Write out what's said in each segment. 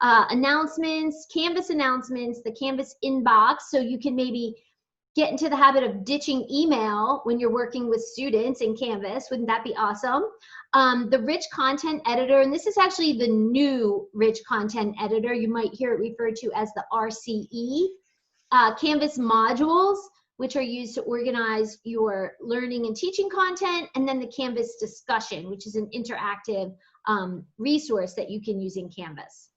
announcements, Canvas announcements, the Canvas inbox, so you can maybe get into the habit of ditching email when you're working with students in Canvas. Wouldn't that be awesome? The rich content editor, and this is actually the new rich content editor. You might hear it referred to as the RCE. Canvas modules, which are used to organize your learning and teaching content, and then the Canvas discussion, which is an interactive resource that you can use in Canvas.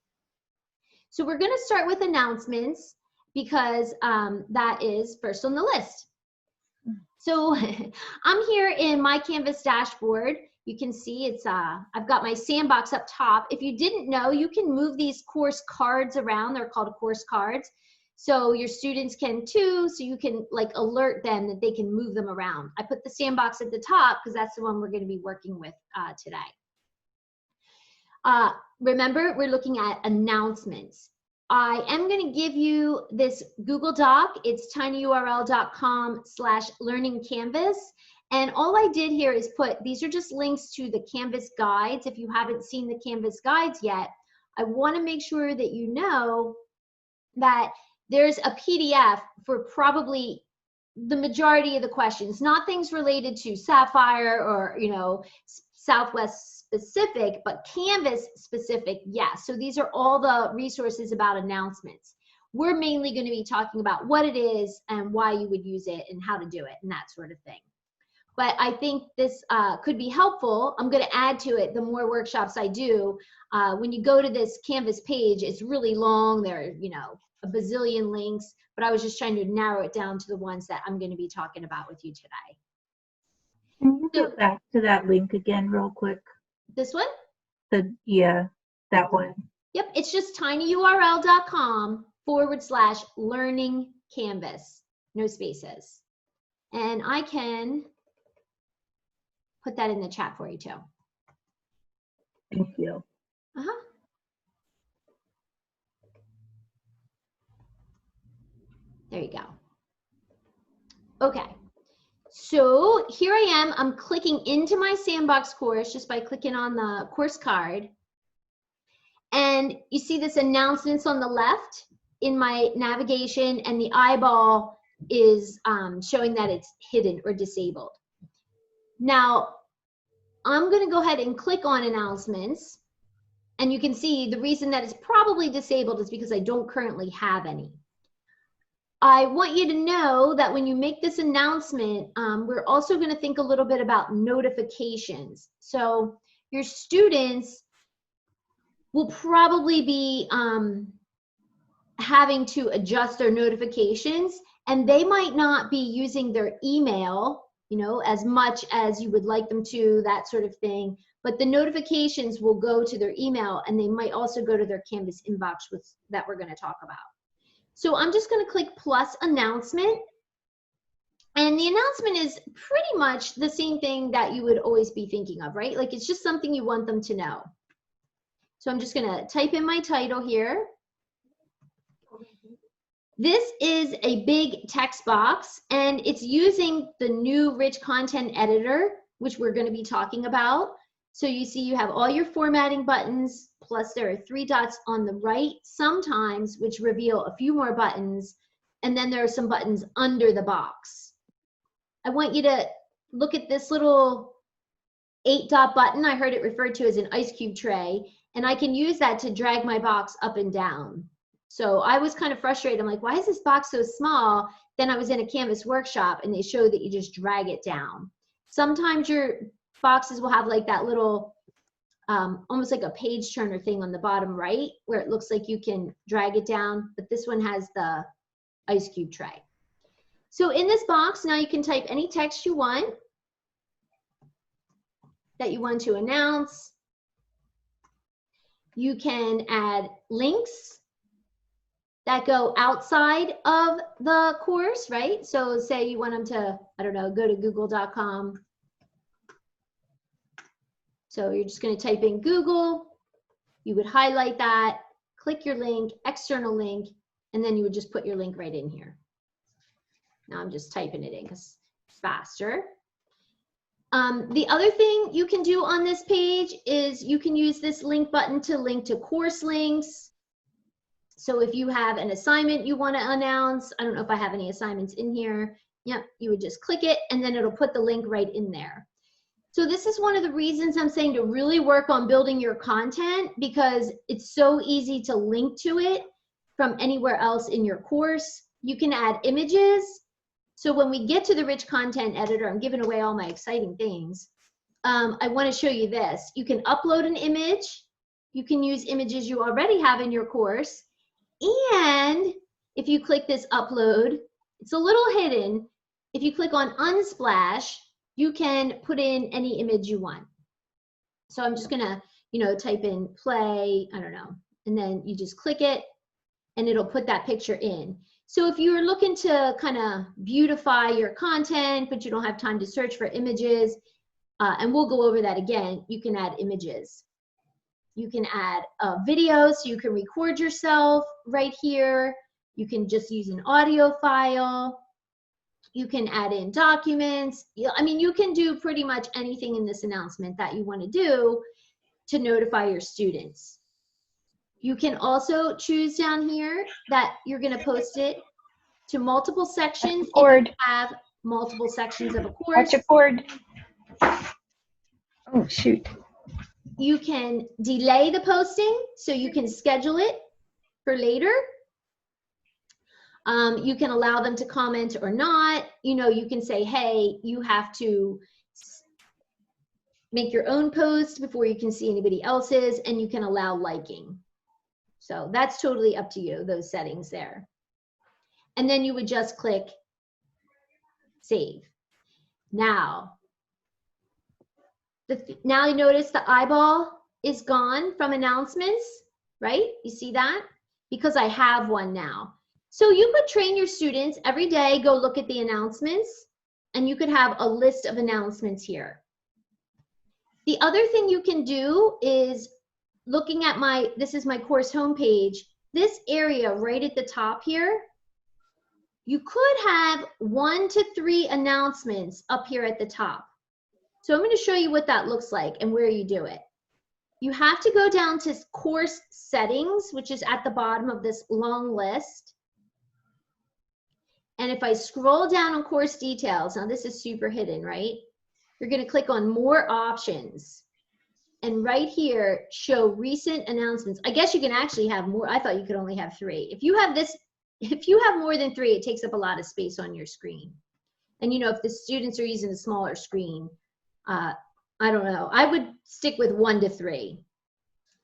So we're going to start with announcements because that is first on the list. So I'm here in my Canvas dashboard. You can see it's I've got my sandbox up top. If you didn't know, you can move these course cards around. They're called course cards. So your students can too, so you can like alert them that they can move them around. I put the sandbox at the top because that's the one we're going to be working with today. Remember, we're looking at announcements. I am going to give you this Google Doc. It's tinyurl.com/learningcanvas. And all I did here is put, these are just links to the Canvas guides. If you haven't seen the Canvas guides yet, I want to make sure that you know that there's a PDF for probably the majority of the questions, not things related to Sapphire or, you know, Southwest specific, but Canvas specific, yes. So these are all the resources about announcements. We're mainly going to be talking about what it is and why you would use it and how to do it and that sort of thing. But I think this could be helpful. I'm going to add to it the more workshops I do. When you go to this Canvas page, it's really long. There are, you know, a bazillion links, but I was just trying to narrow it down to the ones that I'm going to be talking about with you today. Can you go back to that link again real quick? This one? Yeah, that one. Yep, it's just tinyurl.com/learningcanvas, no spaces. And I can put that in the chat for you too. Thank you. There you go. Okay. So here I am, I'm clicking into my sandbox course just by clicking on the course card. And you see this announcements on the left in my navigation, and the eyeball is showing that it's hidden or disabled. Now, I'm going to go ahead and click on announcements. And you can see the reason that it's probably disabled is because I don't currently have any. I want you to know that when you make this announcement, we're also going to think a little bit about notifications. So your students will probably be having to adjust their notifications, and they might not be using their email, you know, as much as you would like them to, that sort of thing. But the notifications will go to their email, and they might also go to their Canvas inbox that we're going to talk about. So I'm just going to click plus announcement. And the announcement is pretty much the same thing that you would always be thinking of, right? Like it's just something you want them to know. So I'm just going to type in my title here. This is a big text box, and it's using the new rich content editor, which we're going to be talking about. So you see you have all your formatting buttons, plus there are 3 dots on the right sometimes, which reveal a few more buttons, and then there are some buttons under the box. I want you to look at this little 8-dot button. I heard it referred to as an ice cube tray, and I can use that to drag my box up and down. So I was kind of frustrated. I'm like, why is this box so small? Then I was in a Canvas workshop, and they show that you just drag it down. Sometimes your boxes will have like that little, almost like a page turner thing on the bottom right, where it looks like you can drag it down, but this one has the ice cube tray. So in this box, now you can type any text you want that you want to announce. You can add links that go outside of the course, right? So say you want them to, I don't know, go to google.com. So you're just going to type in Google, you would highlight that, click your link, external link, and then you would just put your link right in here. Now I'm just typing it in because it's faster. The other thing you can do on this page is you can use this link button to link to course links. So if you have an assignment you want to announce, I don't know if I have any assignments in here. Yep, you would just click it and then it'll put the link right in there. So this is one of the reasons I'm saying to really work on building your content, because it's so easy to link to it from anywhere else in your course. You can add images. So when we get to the rich content editor, I'm giving away all my exciting things. I want to show you this. You can upload an image. You can use images you already have in your course. And if you click this upload, it's a little hidden. If you click on Unsplash, you can put in any image you want. So I'm just gonna, type in play, I don't know, and then you just click it and it'll put that picture in. So if you're looking to kind of beautify your content, but you don't have time to search for images, and we'll go over that again, you can add images. You can add videos, so you can record yourself right here. You can just use an audio file. You can add in documents. I mean, you can do pretty much anything in this announcement that you want to do to notify your students. You can also choose down here that you're going to post it to multiple sections if you have multiple sections of a course. Oh, shoot. You can delay the posting, so you can schedule it for later. You can allow them to comment or not. You can say, hey, you have to make your own post before you can see anybody else's, and you can allow liking. So that's totally up to you, those settings there. And then you would just click save. Now you notice the eyeball is gone from announcements, right? You see that? Because I have one now. So you could train your students every day, go look at the announcements, and you could have a list of announcements here. The other thing you can do is looking at this is my course homepage, this area right at the top here, you could have 1 to 3 announcements up here at the top. So I'm going to show you what that looks like and where you do it. You have to go down to course settings, which is at the bottom of this long list. And if I scroll down on course details, now this is super hidden, right? You're going to click on more options. And right here, show recent announcements. I guess you can actually have more. I thought you could only have 3. If you have more than 3, it takes up a lot of space on your screen. And if the students are using a smaller screen, I don't know. I would stick with 1 to 3.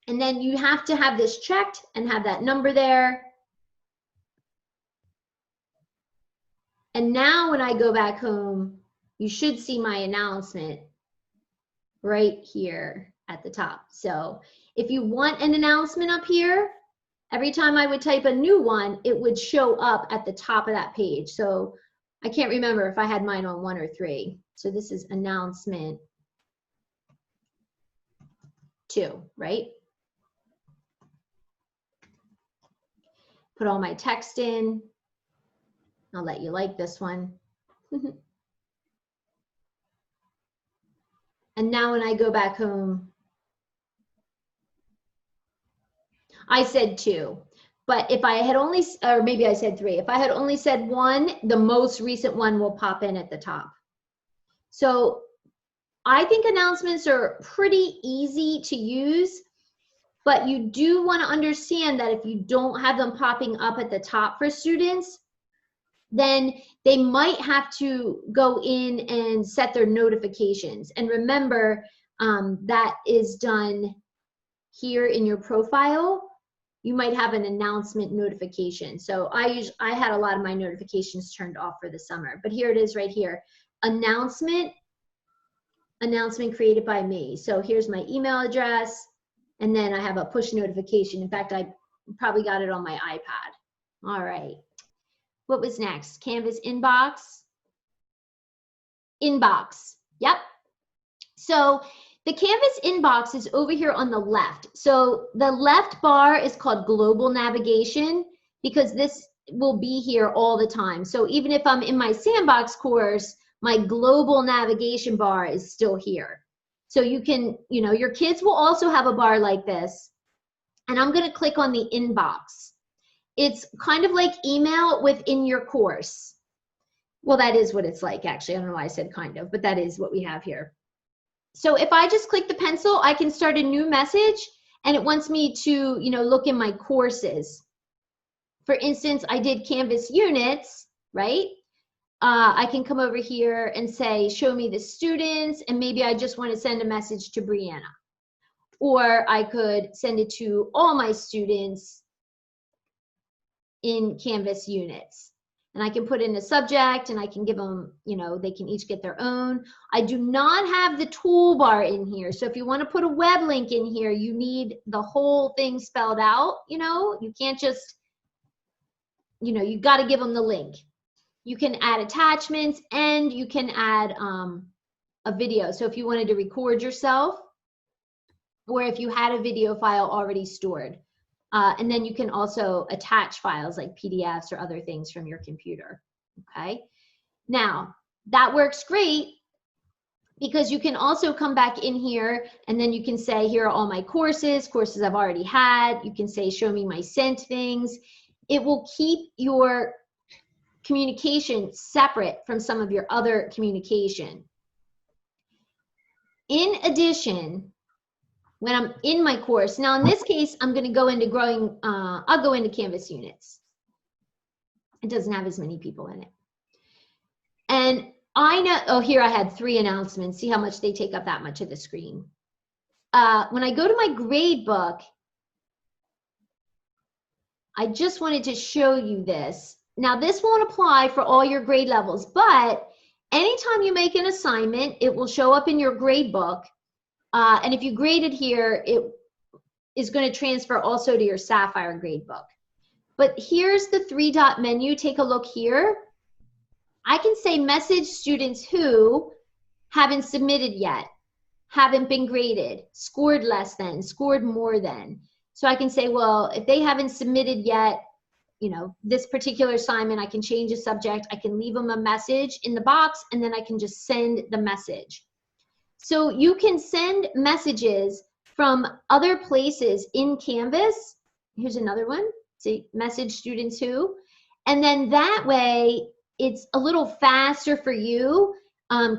And then you have to have this checked and have that number there. And now when I go back home, you should see my announcement right here at the top. So if you want an announcement up here, every time I would type a new one, it would show up at the top of that page. So I can't remember if I had mine on 1 or 3. So this is announcement 2, right? Put all my text in. I'll let you like this one. And now when I go back home, I said 2. But if I had only, or maybe I said 3. If I had only said 1, the most recent one will pop in at the top. So I think announcements are pretty easy to use, but you do want to understand that if you don't have them popping up at the top for students, then they might have to go in and set their notifications. And remember, that is done here in your profile. You might have an announcement notification. So I had a lot of my notifications turned off for the summer, but here it is right here. Announcement created by me. So here's my email address, and then I have a push notification. In fact, I probably got it on my iPad. All right. What was next? Canvas inbox. Inbox. Yep. So the Canvas inbox is over here on the left. So the left bar is called global navigation because this will be here all the time. So even if I'm in my sandbox course, my global navigation bar is still here. So you can, your kids will also have a bar like this. And I'm going to click on the inbox. It's kind of like email within your course. Well, that is what it's like, actually. I don't know why I said kind of, but that is what we have here. So if I just click the pencil, I can start a new message, and it wants me to, look in my courses. For instance, I did Canvas units, right? I can come over here and say, show me the students, and maybe I just want to send a message to Brianna. Or I could send it to all my students in Canvas units. And I can put in a subject, and I can give them, they can each get their own. I do not have the toolbar in here. So if you want to put a web link in here, you need the whole thing spelled out, you can't just, you got to give them the link. You can add attachments, and you can add a video. So if you wanted to record yourself, or if you had a video file already stored. And then you can also attach files like PDFs or other things from your computer, okay? Now, that works great because you can also come back in here, and then you can say, here are all my courses I've already had. You can say, show me my sent things. It will keep your communication separate from some of your other communication. In addition, when I'm in my course, now in this case, I'm going to go into I'll go into Canvas units. It doesn't have as many people in it. And I know, oh, here I had 3 announcements. See how much they take up that much of the screen. When I go to my grade book, I just wanted to show you this. Now, this won't apply for all your grade levels, but anytime you make an assignment, it will show up in your grade book. And if you graded here, it is going to transfer also to your Sapphire gradebook. But here's the 3-dot menu. Take a look here. I can say message students who haven't submitted yet, haven't been graded, scored less than, scored more than. So I can say, well, if they haven't submitted yet, this particular assignment, I can change the subject. I can leave them a message in the box, and then I can just send the message. So you can send messages from other places in Canvas. Here's another one. See, message students who. And then that way, it's a little faster for you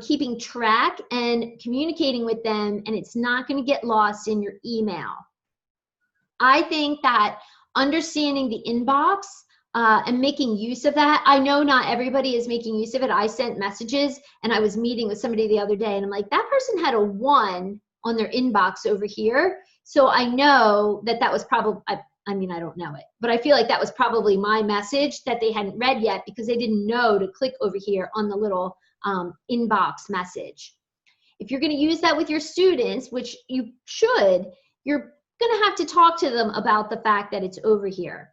keeping track and communicating with them, and it's not going to get lost in your email. I think that understanding the inbox and making use of that. I know not everybody is making use of it. I sent messages, and I was meeting with somebody the other day, and I'm like, that person had a 1 on their inbox over here. So I know that that was probably, I mean, I don't know it, but I feel like that was probably my message that they hadn't read yet because they didn't know to click over here on the little inbox message. If you're going to use that with your students, which you should, you're going to have to talk to them about the fact that it's over here.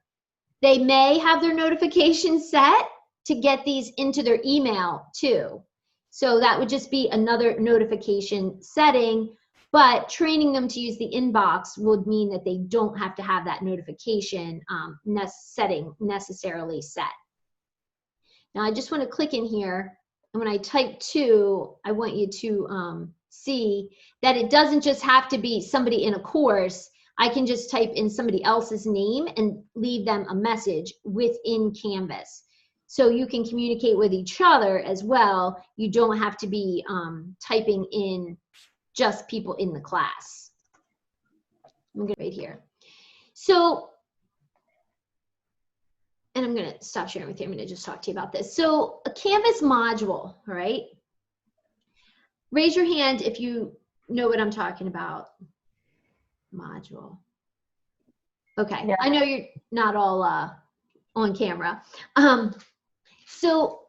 They may have their notifications set to get these into their email too. So that would just be another notification setting, but training them to use the inbox would mean that they don't have to have that notification setting necessarily set. Now I just want to click in here, and when I type 2, I want you to see that it doesn't just have to be somebody in a course. I can just type in somebody else's name and leave them a message within Canvas. So you can communicate with each other as well. You don't have to be typing in just people in the class. I'm going to right here. So, and I'm going to stop sharing with you. I'm going to just talk to you about this. So a Canvas module, all right? Raise your hand if you know what I'm talking about. Module. Okay, yeah. I know you're not all on camera. So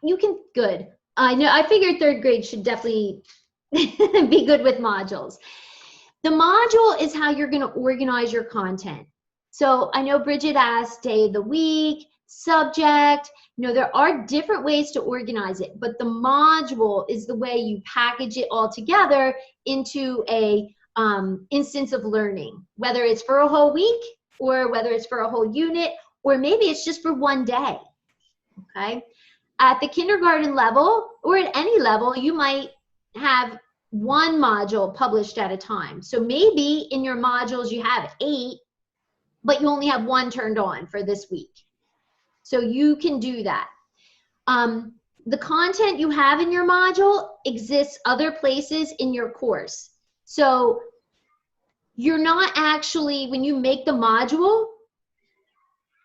you can, good. I know, I figured 3rd grade should definitely be good with modules. The module is how you're going to organize your content. So I know Bridget asked day of the week, subject. There are different ways to organize it, but the module is the way you package it all together into a instance of learning, whether it's for a whole week or whether it's for a whole unit, or maybe it's just for one day, okay? At the kindergarten level or at any level, you might have 1 module published at a time. So maybe in your modules you have 8, but you only have one turned on for this week. So you can do that. The content you have in your module exists other places in your course. So you're not actually, when you make the module,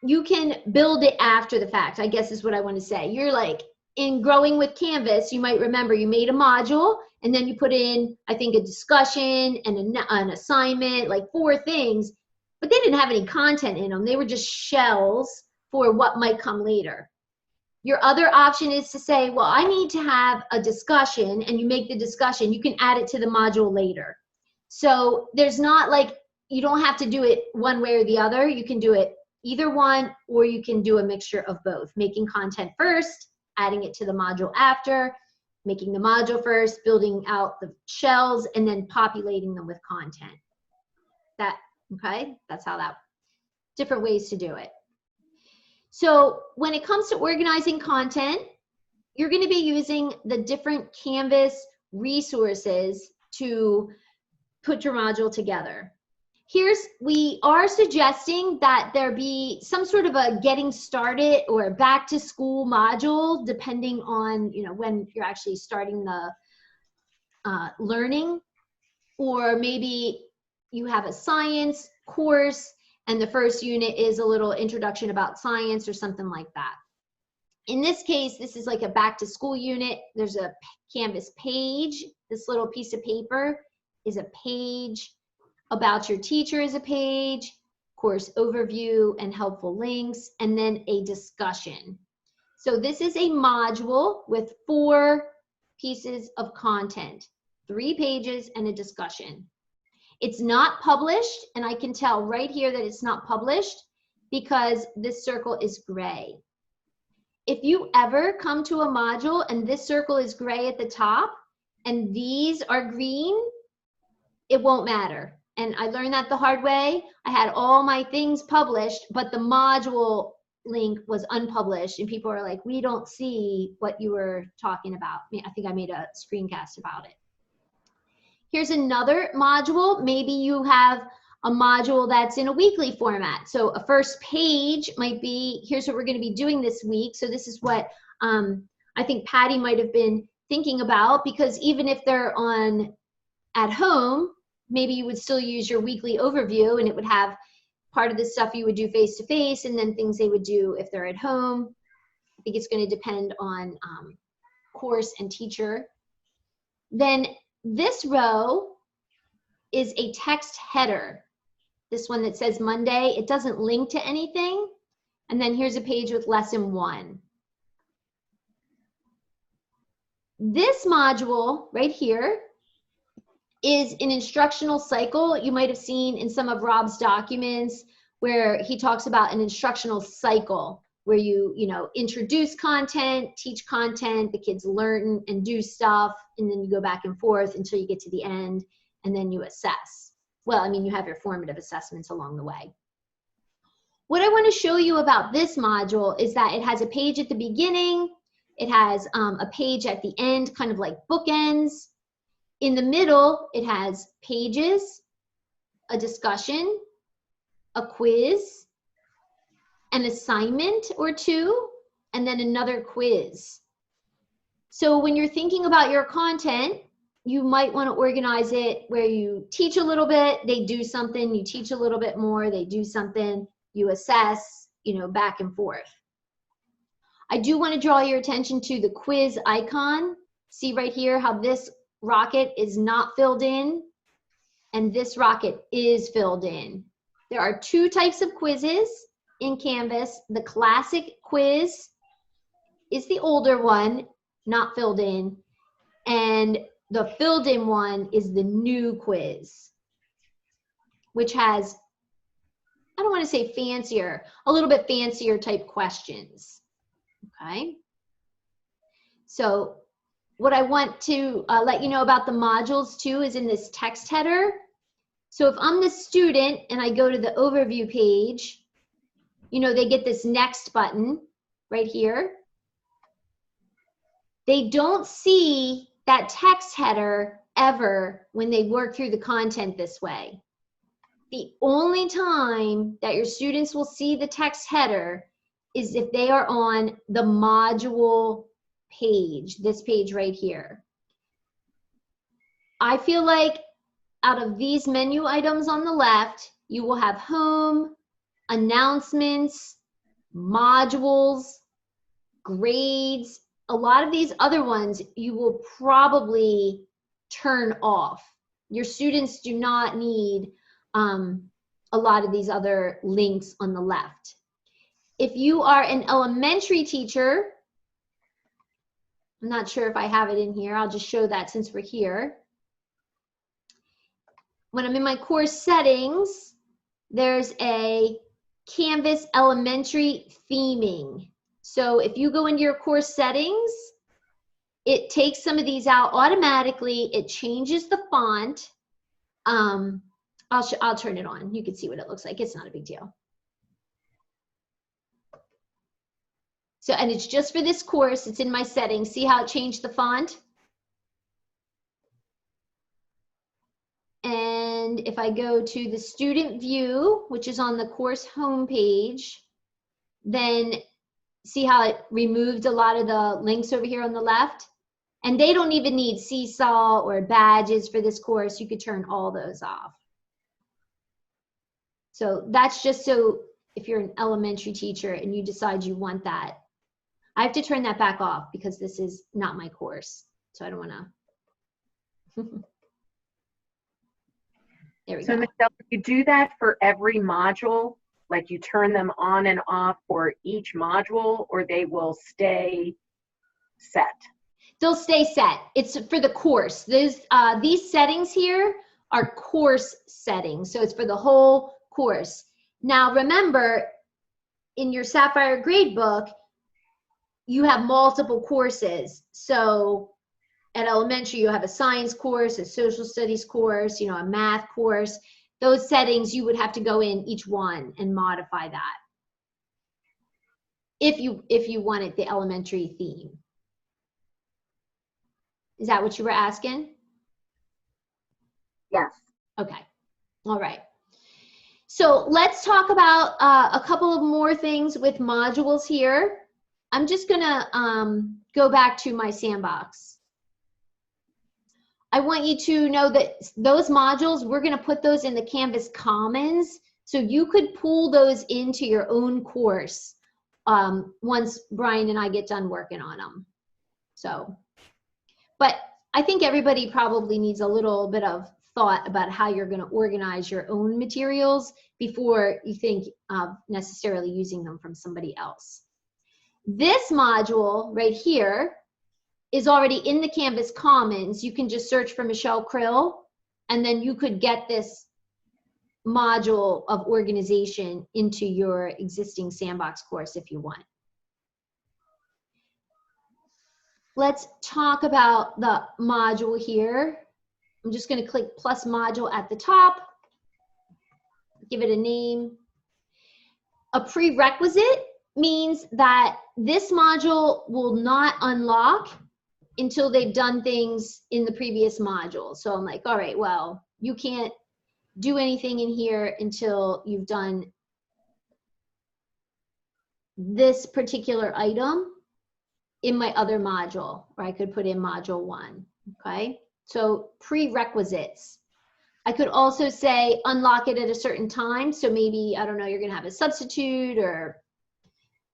you can build it after the fact, I guess is what I want to say. You're like, in Growing with Canvas, you might remember you made a module and then you put in, I think, a discussion and an assignment, like 4 things, but they didn't have any content in them. They were just shells for what might come later. Your other option is to say, well, I need to have a discussion, and you make the discussion. You can add it to the module later. So there's not like, you don't have to do it one way or the other. You can do it either one, or you can do a mixture of both, making content first, adding it to the module after, making the module first, building out the shells, and then populating them with content. Okay, that's how that, different ways to do it. So when it comes to organizing content, you're going to be using the different Canvas resources to put your module together. We are suggesting that there be some sort of a getting started or back to school module, depending on, you know, when you're actually starting the learning, or maybe you have a science course and the first unit is a little introduction about science or something like that. In this case, this is like a back to school unit. There's a Canvas page. This little piece of paper is a page. About your teacher is a page, course overview and helpful links, and then a discussion. So this is a module with 4 pieces of content, 3 pages and a discussion. It's not published, and I can tell right here that it's not published because this circle is gray. If you ever come to a module and this circle is gray at the top and these are green, it won't matter. And I learned that the hard way. I had all my things published, but the module link was unpublished, and people are like, we don't see what you were talking about. I think I made a screencast about it. Here's another module. Maybe you have a module that's in a weekly format. So a first page might be, here's what we're going to be doing this week. So this is what I think Patty might have been thinking about, because even if they're on at home, maybe you would still use your weekly overview, and it would have part of the stuff you would do face-to-face and then things they would do if they're at home. I think it's going to depend on course and teacher. Then this row is a text header. This one that says Monday, it doesn't link to anything. And then here's a page with lesson 1. This module right here is an instructional cycle. You might have seen in some of Rob's documents where he talks about an instructional cycle where you introduce content, teach content, the kids learn and do stuff, and then you go back and forth until you get to the end, and then you assess. Well, I mean, you have your formative assessments along the way. What I want to show you about this module is that it has a page at the beginning, it has a page at the end, kind of like bookends. In the middle, it has pages, a discussion, a quiz, an assignment or 2, and then another quiz. So when you're thinking about your content, you might want to organize it where you teach a little bit, they do something, you teach a little bit more, they do something, you assess, back and forth. I do want to draw your attention to the quiz icon. See right here how this rocket is not filled in and this rocket is filled in. There are 2 types of quizzes in Canvas. The classic quiz is the older one, not filled in, and the filled in one is the new quiz, which has, I don't want to say fancier, a little bit fancier type questions. Okay, so what I want to let you know about the modules too is in this text header. So if I'm the student and I go to the overview page, they get this next button right here. They don't see that text header ever when they work through the content this way. The only time that your students will see the text header is if they are on the module page, this page right here. I feel like out of these menu items on the left, you will have home, announcements, modules, grades. A lot of these other ones you will probably turn off. Your students do not need a lot of these other links on the left. If you are an elementary teacher, I'm not sure if I have it in here. I'll just show that since we're here. When I'm in my course settings, there's a Canvas elementary theming. So if you go into your course settings, it takes some of these out automatically. It changes the font. I'll turn it on. You can see what it looks like. It's not a big deal. So, and it's just for this course. It's in my settings. See how it changed the font? And if I go to the student view, which is on the course homepage, then see how it removed a lot of the links over here on the left? And they don't even need seesaw or badges for this course. You could turn all those off. So that's just so if you're an elementary teacher and you decide you want that. I have to turn that back off because this is not my course. So I don't want to. There we go. So Michelle, do you do that for every module? Like you turn them on and off for each module, or they will stay set? They'll stay set. It's for the course. These settings here are course settings. So it's for the whole course. Now remember, in your Sapphire gradebook, you have multiple courses. So at elementary, you have a science course, a social studies course, you know, a math course. Those settings, you would have to go in each one and modify that if you wanted the elementary theme. Is that what you were asking? Yes. Okay. All right. So let's talk about a couple of more things with modules here. I'm just gonna go back to my sandbox. I want you to know that those modules, we're gonna put those in the Canvas Commons, so you could pull those into your own course once Brian and I get done working on them. So, but I think everybody probably needs a little bit of thought about how you're gonna organize your own materials before you think of necessarily using them from somebody else. This module right here is already in the Canvas Commons. You can just search for Michelle Krill, and then you could get this module of organization into your existing Sandbox course if you want. Let's talk about the module here. I'm just going to click plus module at the top, give it a name. A prerequisite means that this module will not unlock until they've done things in the previous module. So I'm like, all right, well, you can't do anything in here until you've done this particular item in my other module, or I could put in module 1, okay? So prerequisites. I could also say unlock it at a certain time. So maybe, I don't know, you're gonna have a substitute, or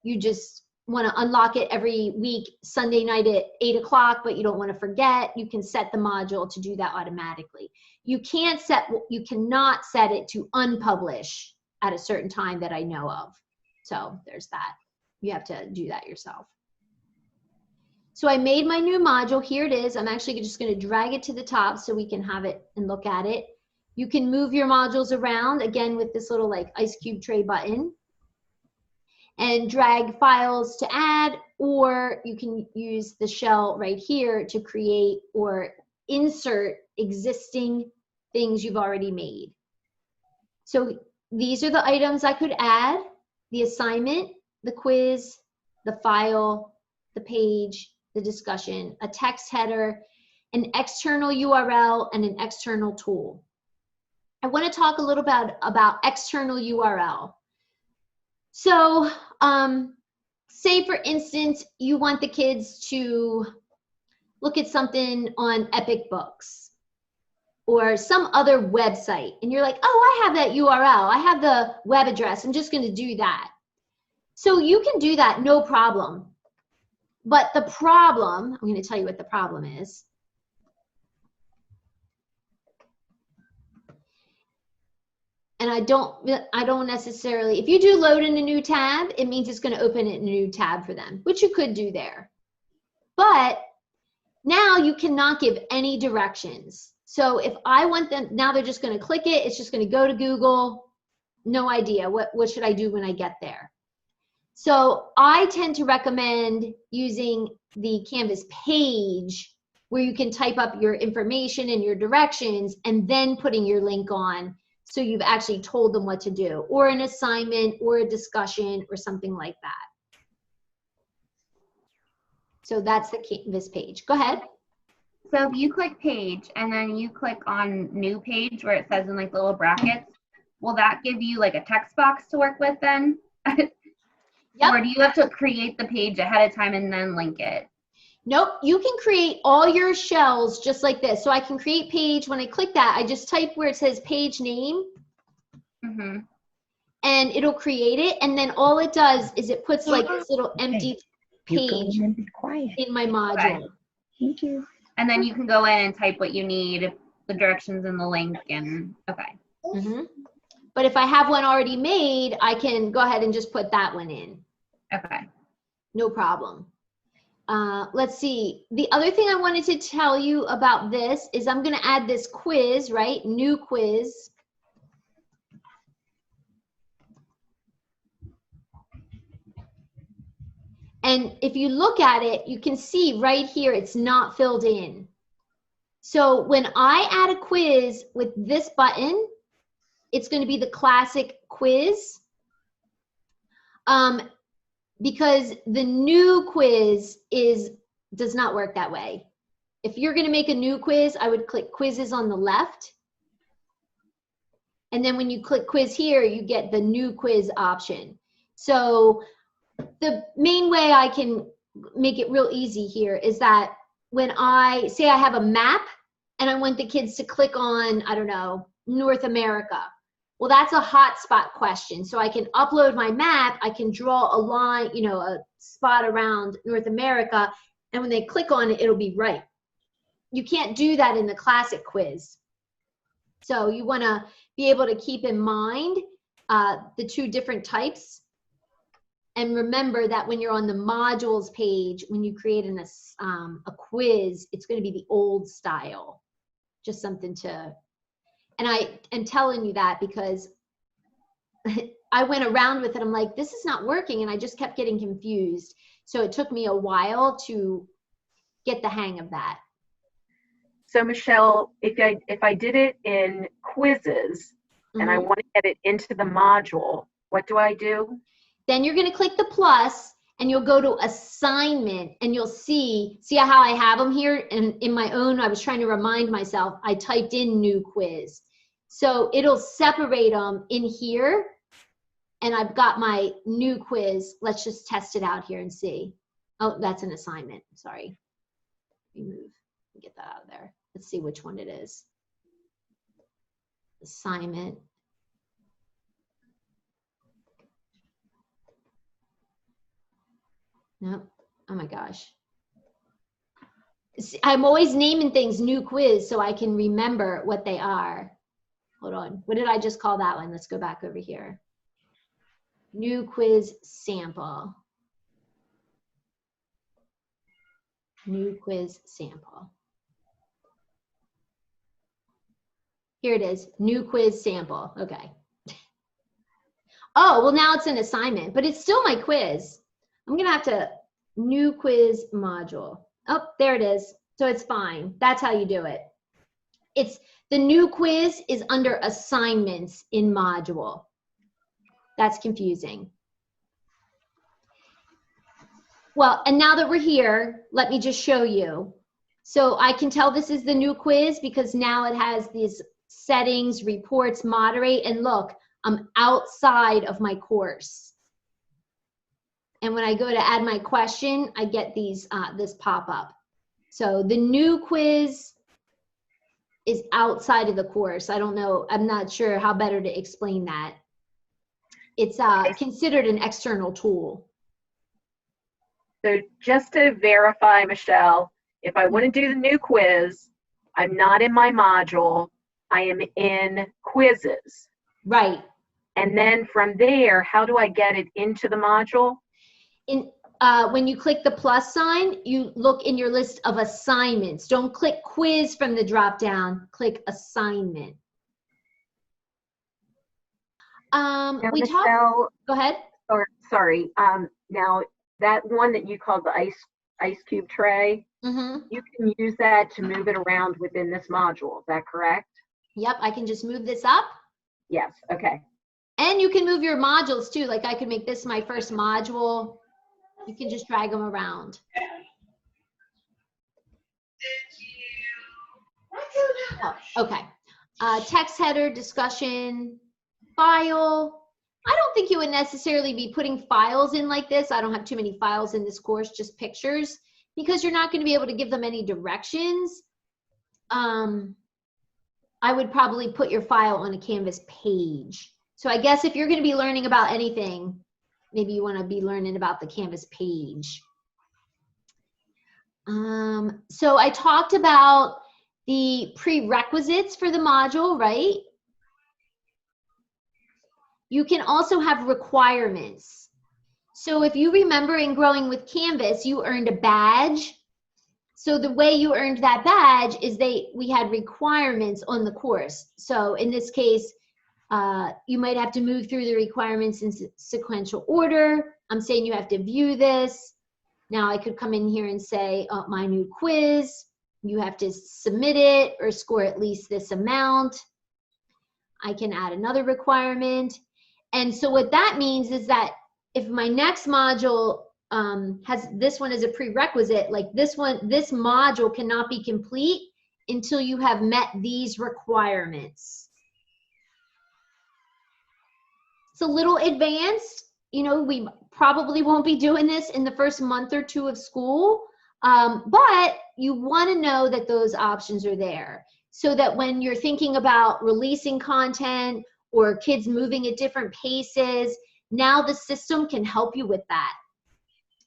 you just wanna unlock it every week, Sunday night at 8 o'clock, but you don't wanna forget, you can set the module to do that automatically. You cannot set it to unpublish at a certain time that I know of. So there's that. You have to do that yourself. So I made my new module. Here it is. I'm actually just going to drag it to the top so we can have it and look at it. You can move your modules around, again, with this little like ice cube tray button, and drag files to add, or you can use the shell right here to create or insert existing things you've already made. So these are the items I could add: the assignment, the quiz, the file, the page, the discussion, a text header, an external URL, and an external tool. I want to talk a little bit about external URL. So say for instance, you want the kids to look at something on Epic Books or some other website, and you're like, oh, I have that URL, I have the web address, I'm just going to do that. So you can do that, no problem. But the problem, I'm going to tell you what the problem is. And I don't necessarily, if you do load in a new tab, it means it's going to open it in a new tab for them, which you could do there. But now you cannot give any directions. So if I want them, now they're just going to click it, it's just going to go to Google, no idea, what should I do when I get there? So I tend to recommend using the Canvas page where you can type up your information and your directions and then putting your link on, so you've actually told them what to do, or an assignment or a discussion or something like that. So that's the Canvas page. Go ahead. So if you click page and then you click on new page where it says in like little brackets, will that give you like a text box to work with then? Yep. Or do you have to create the page ahead of time and then link it? Nope, you can create all your shells just like this. So I can create page. When I click that, I just type where it says page name, and it'll create it. And then all it does is it puts like this little empty page in my module. Okay. Thank you. And then you can go in and type what you need, the directions and the link, and okay. But if I have one already made, I can go ahead and just put that one in. Okay. No problem. Let's see. The other thing I wanted to tell you about this is I'm going to add this quiz, right? New quiz. And if you look at it, you can see right here, it's not filled in. So when I add a quiz with this button, it's going to be the classic quiz. Because the new quiz does not work that way. If you're going to make a new quiz, I would click quizzes on the left. And then when you click quiz here, you get the new quiz option. So the main way I can make it real easy here is that when I say I have a map and I want the kids to click on, I don't know, North America. Well, that's a hotspot question. So I can upload my map, I can draw a line, you know, a spot around North America, and when they click on it, it'll be right. You can't do that in the classic quiz. So you want to be able to keep in mind the two different types. And remember that when you're on the modules page, when you create a quiz, it's going to be the old style. Just something to... And I am telling you that because I went around with it. I'm like, this is not working. And I just kept getting confused. So it took me a while to get the hang of that. So Michelle, if I did it in quizzes and I want to get it into the module, what do I do? Then you're going to click the plus and you'll go to assignment and you'll see how I have them here. And in my own, I was trying to remind myself, I typed in new quiz. So it'll separate them in here. And I've got my new quiz. Let's just test it out here and see. Oh, that's an assignment. Sorry. Remove. Get that out of there. Let's see which one it is. Assignment. Nope. Oh my gosh. I'm always naming things new quiz so I can remember what they are. Hold on. What did I just call that one? Let's go back over here. New quiz sample. New quiz sample. Here it is. New quiz sample. Okay. Oh, well now it's an assignment, but it's still my quiz. I'm going to have to new quiz module. Oh, there it is. So it's fine. That's how you do it. It's the new quiz is under assignments in module. That's confusing. Well, and now that we're here, let me just show you. So I can tell this is the new quiz because now it has these settings, reports, moderate, and look, I'm outside of my course. And when I go to add my question, I get these this pop-up. So the new quiz is outside of the course. I don't know, I'm not sure how better to explain that. It's considered an external tool. So just to verify, Michelle, if I want to do the new quiz, I'm not in my module, I am in quizzes. Right. And then from there, how do I get it into the module? When you click the plus sign, you look in your list of assignments. Don't click quiz from the drop down, click assignment. Now, We talked, Michelle, go ahead. sorry, now that one that you called the ice cube tray, Mm-hmm. you can use that to move it around within this module, is that correct? Yep, I can just move this up. Yes, okay. And you can move your modules too. Like I could make this my first module. You can just drag them around. Oh, okay. Text header, discussion, file. I don't think you would necessarily be putting files in like this. I don't have too many files in this course, just pictures, because you're not going to be able to give them any directions. I would probably put your file on a Canvas page. So I guess if you're going to be learning about anything, maybe you want to be learning about the Canvas page. So I talked about the prerequisites for the module, right? You can also have requirements. So if you remember in Growing with Canvas, you earned a badge. So the way you earned that badge is we had requirements on the course. So in this case, you might have to move through the requirements in sequential order. I'm saying you have to view this. Now I could come in here and say, my new quiz, you have to submit it or score at least this amount. I can add another requirement. And so what that means is that if my next module has this one as a prerequisite, like this module cannot be complete until you have met these requirements. It's a little advanced. You know, we probably won't be doing this in the first month or two of school, but you want to know that those options are there so that when you're thinking about releasing content or kids moving at different paces, now the system can help you with that.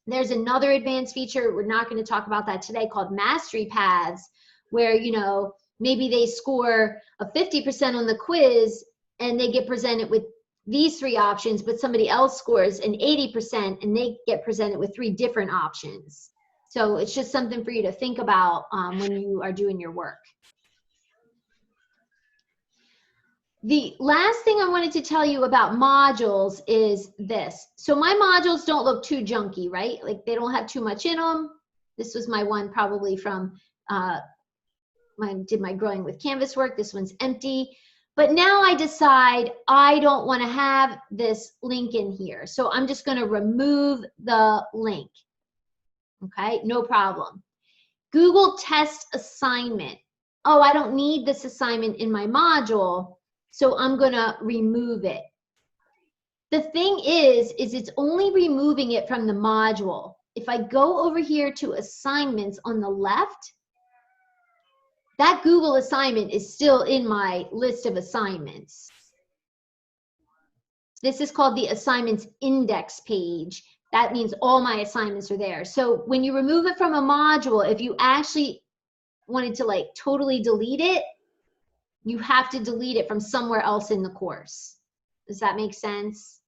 There's another advanced feature, we're not going to talk about that today, called mastery paths, where, you know, maybe they score a 50% on the quiz and they get presented with these 3 options, but somebody else scores an 80% and they get presented with 3 different options. So it's just something for you to think about when you are doing your work. The last thing I wanted to tell you about modules is this. So my modules don't look too junky, right? Like they don't have too much in them. This was my one probably from when I did my Growing with Canvas work. This one's empty. But now I decide I don't want to have this link in here. So I'm just going to remove the link. Okay, no problem. Google test assignment. Oh, I don't need this assignment in my module, so I'm going to remove it. The thing is it's only removing it from the module. If I go over here to assignments on the left, that Google assignment is still in my list of assignments. This is called the assignments index page. That means all my assignments are there. So when you remove it from a module, if you actually wanted to like totally delete it, you have to delete it from somewhere else in the course. Does that make sense?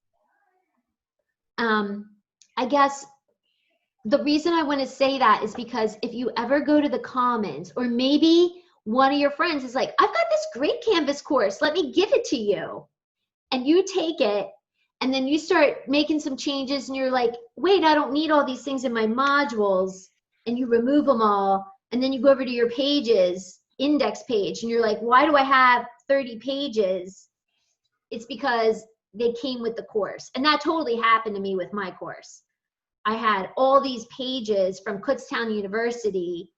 I guess the reason I want to say that is because if you ever go to the comments, or maybe one of your friends is like, I've got this great Canvas course, let me give it to you. And you take it, and then you start making some changes, and you're like, wait, I don't need all these things in my modules, and you remove them all, and then you go over to your pages, index page, and you're like, why do I have 30 pages? It's because they came with the course. And that totally happened to me with my course. I had all these pages from Kutztown University,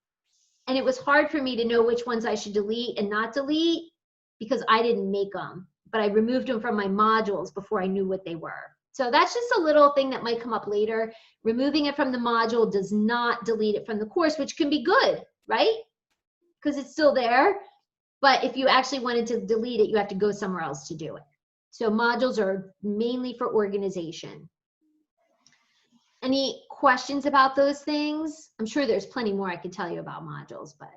and it was hard for me to know which ones I should delete and not delete. because I didn't make them, but I removed them from my modules before I knew what they were. So that's just a little thing that might come up later. Removing it from the module does not delete it from the course, which can be good, right? Because it's still there. But if you actually wanted to delete it, you have to go somewhere else to do it. So modules are mainly for organization. Any questions about those things? I'm sure there's plenty more I could tell you about modules, but.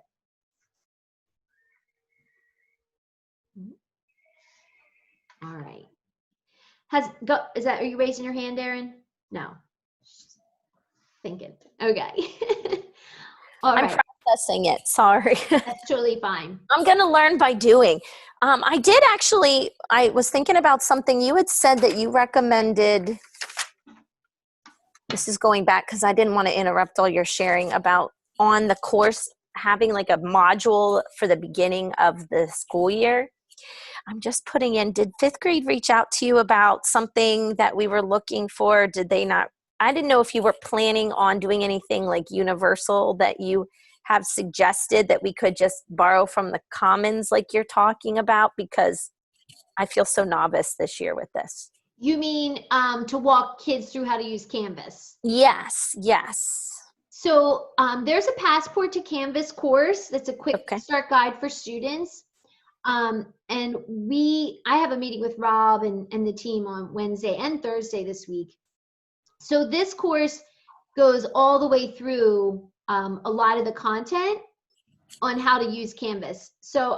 All right. Are you raising your hand, Erin? No. Thinking. Okay. All I'm right. processing it. Sorry. That's totally fine. I'm going to learn by doing. I was thinking about something you had said that you recommended. This is going back because I didn't want to interrupt all your sharing about on the course having like a module for the beginning of the school year. I'm just putting in, did fifth grade reach out to you about something that we were looking for? Did they not? I didn't know if you were planning on doing anything like universal that you have suggested that we could just borrow from the commons like you're talking about, because I feel so novice this year with this. You mean to walk kids through how to use Canvas? Yes, yes. So there's a Passport to Canvas course that's a quick start guide for students. And I have a meeting with Rob and the team on Wednesday and Thursday this week. So this course goes all the way through a lot of the content on how to use Canvas. So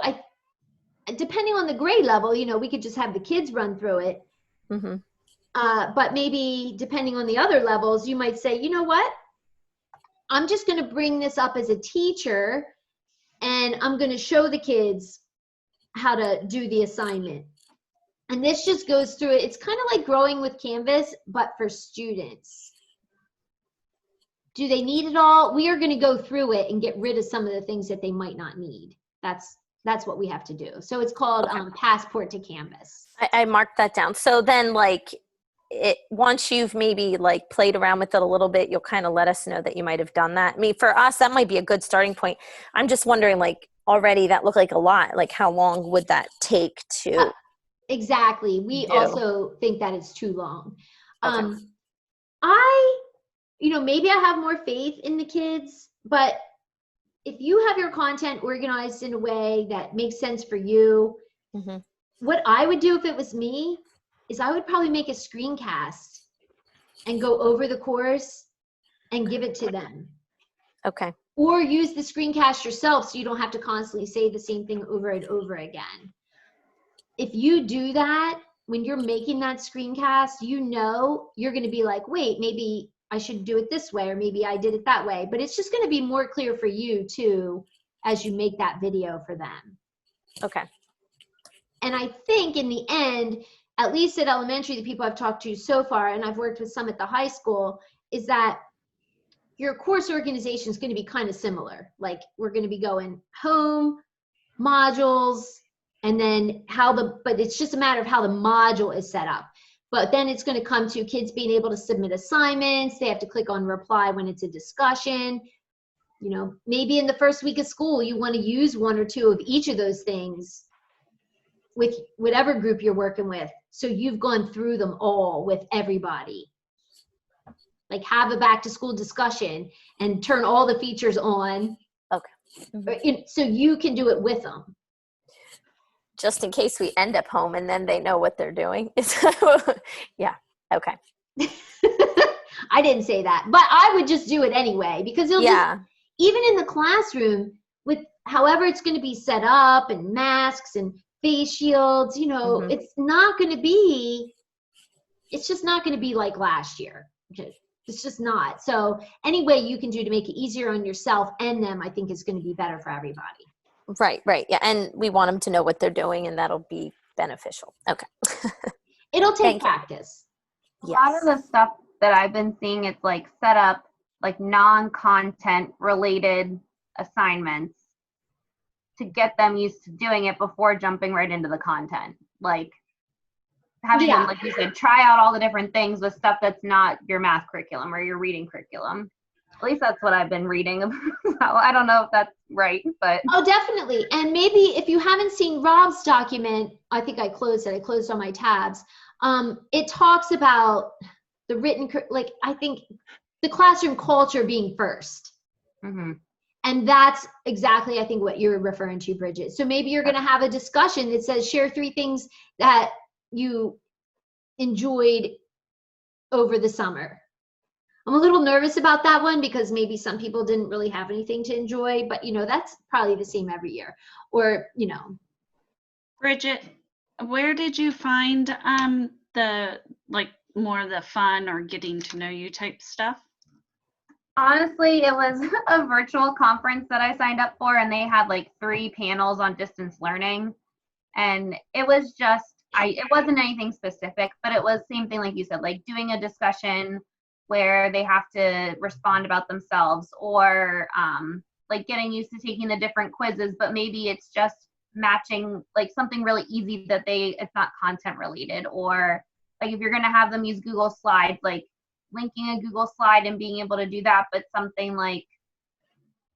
depending on the grade level, we could just have the kids run through it. Mm-hmm. But maybe depending on the other levels, you might say, you know what? I'm just going to bring this up as a teacher, and I'm going to show the kids how to do the assignment. And this just goes through it. It's kind of like growing with Canvas, but for students. Do they need it all? We are going to go through it and get rid of some of the things that they might not need. That's what we have to do. So it's called Passport to Canvas. I marked that down. So then once you've maybe played around with it a little bit, you'll kind of let us know that you might have done that. I mean, for us, that might be a good starting point. I'm just wondering, already that looked like a lot. How long would that take to? Exactly. We also think that it's too long. Okay. Maybe I have more faith in the kids, but if you have your content organized in a way that makes sense for you, mm-hmm. What I would do if it was me is I would probably make a screencast and go over the course and give it to them. Okay. Or use the screencast yourself so you don't have to constantly say the same thing over and over again. If you do that, when you're making that screencast, you're going to be like, wait, maybe I should do it this way, or maybe I did it that way. But it's just going to be more clear for you too as you make that video for them. Okay. And I think in the end, at least at elementary, the people I've talked to so far, and I've worked with some at the high school, is that your course organization is going to be kind of similar. We're going to be going home, modules, and then but it's just a matter of how the module is set up. But then it's going to come to kids being able to submit assignments. They have to click on reply when it's a discussion. Maybe in the first week of school, you want to use one or two of each of those things with whatever group you're working with. So you've gone through them all with everybody. Have a back to school discussion and turn all the features on. Okay. Mm-hmm. So you can do it with them. Just in case we end up home and then they know what they're doing. Yeah. Okay. I didn't say that, but I would just do it anyway, because even in the classroom, with however it's going to be set up and masks and face shields, mm-hmm. it's just not going to be like last year. It's just not. So any way you can do to make it easier on yourself and them, I think is going to be better for everybody. Right. Yeah. And we want them to know what they're doing, and that'll be beneficial. Okay. It'll take practice. A lot of the stuff that I've been seeing, it's set up non-content related assignments to get them used to doing it before jumping right into the content. Having them, like you said, try out all the different things with stuff that's not your math curriculum or your reading curriculum. At least that's what I've been reading. So I don't know if that's right, but. Oh, definitely. And maybe if you haven't seen Rob's document, I think I closed it. I closed on my tabs. It talks about the written, like, I think the classroom culture being first. Mm-hmm. And that's exactly, I think, what you're referring to, Bridget. So maybe you're going to have a discussion that says, share 3 things that you enjoyed over the summer. I'm a little nervous about that one because maybe some people didn't really have anything to enjoy, but that's probably the same every year. Or, Bridget, where did you find the more of the fun or getting to know you type stuff? Honestly, it was a virtual conference that I signed up for, and they had 3 panels on distance learning. And it was just, it wasn't anything specific, but it was same thing like you said, doing a discussion where they have to respond about themselves, or getting used to taking the different quizzes, but maybe it's just matching something really easy that it's not content related, or if you're going to have them use Google Slides, linking a Google slide and being able to do that, but something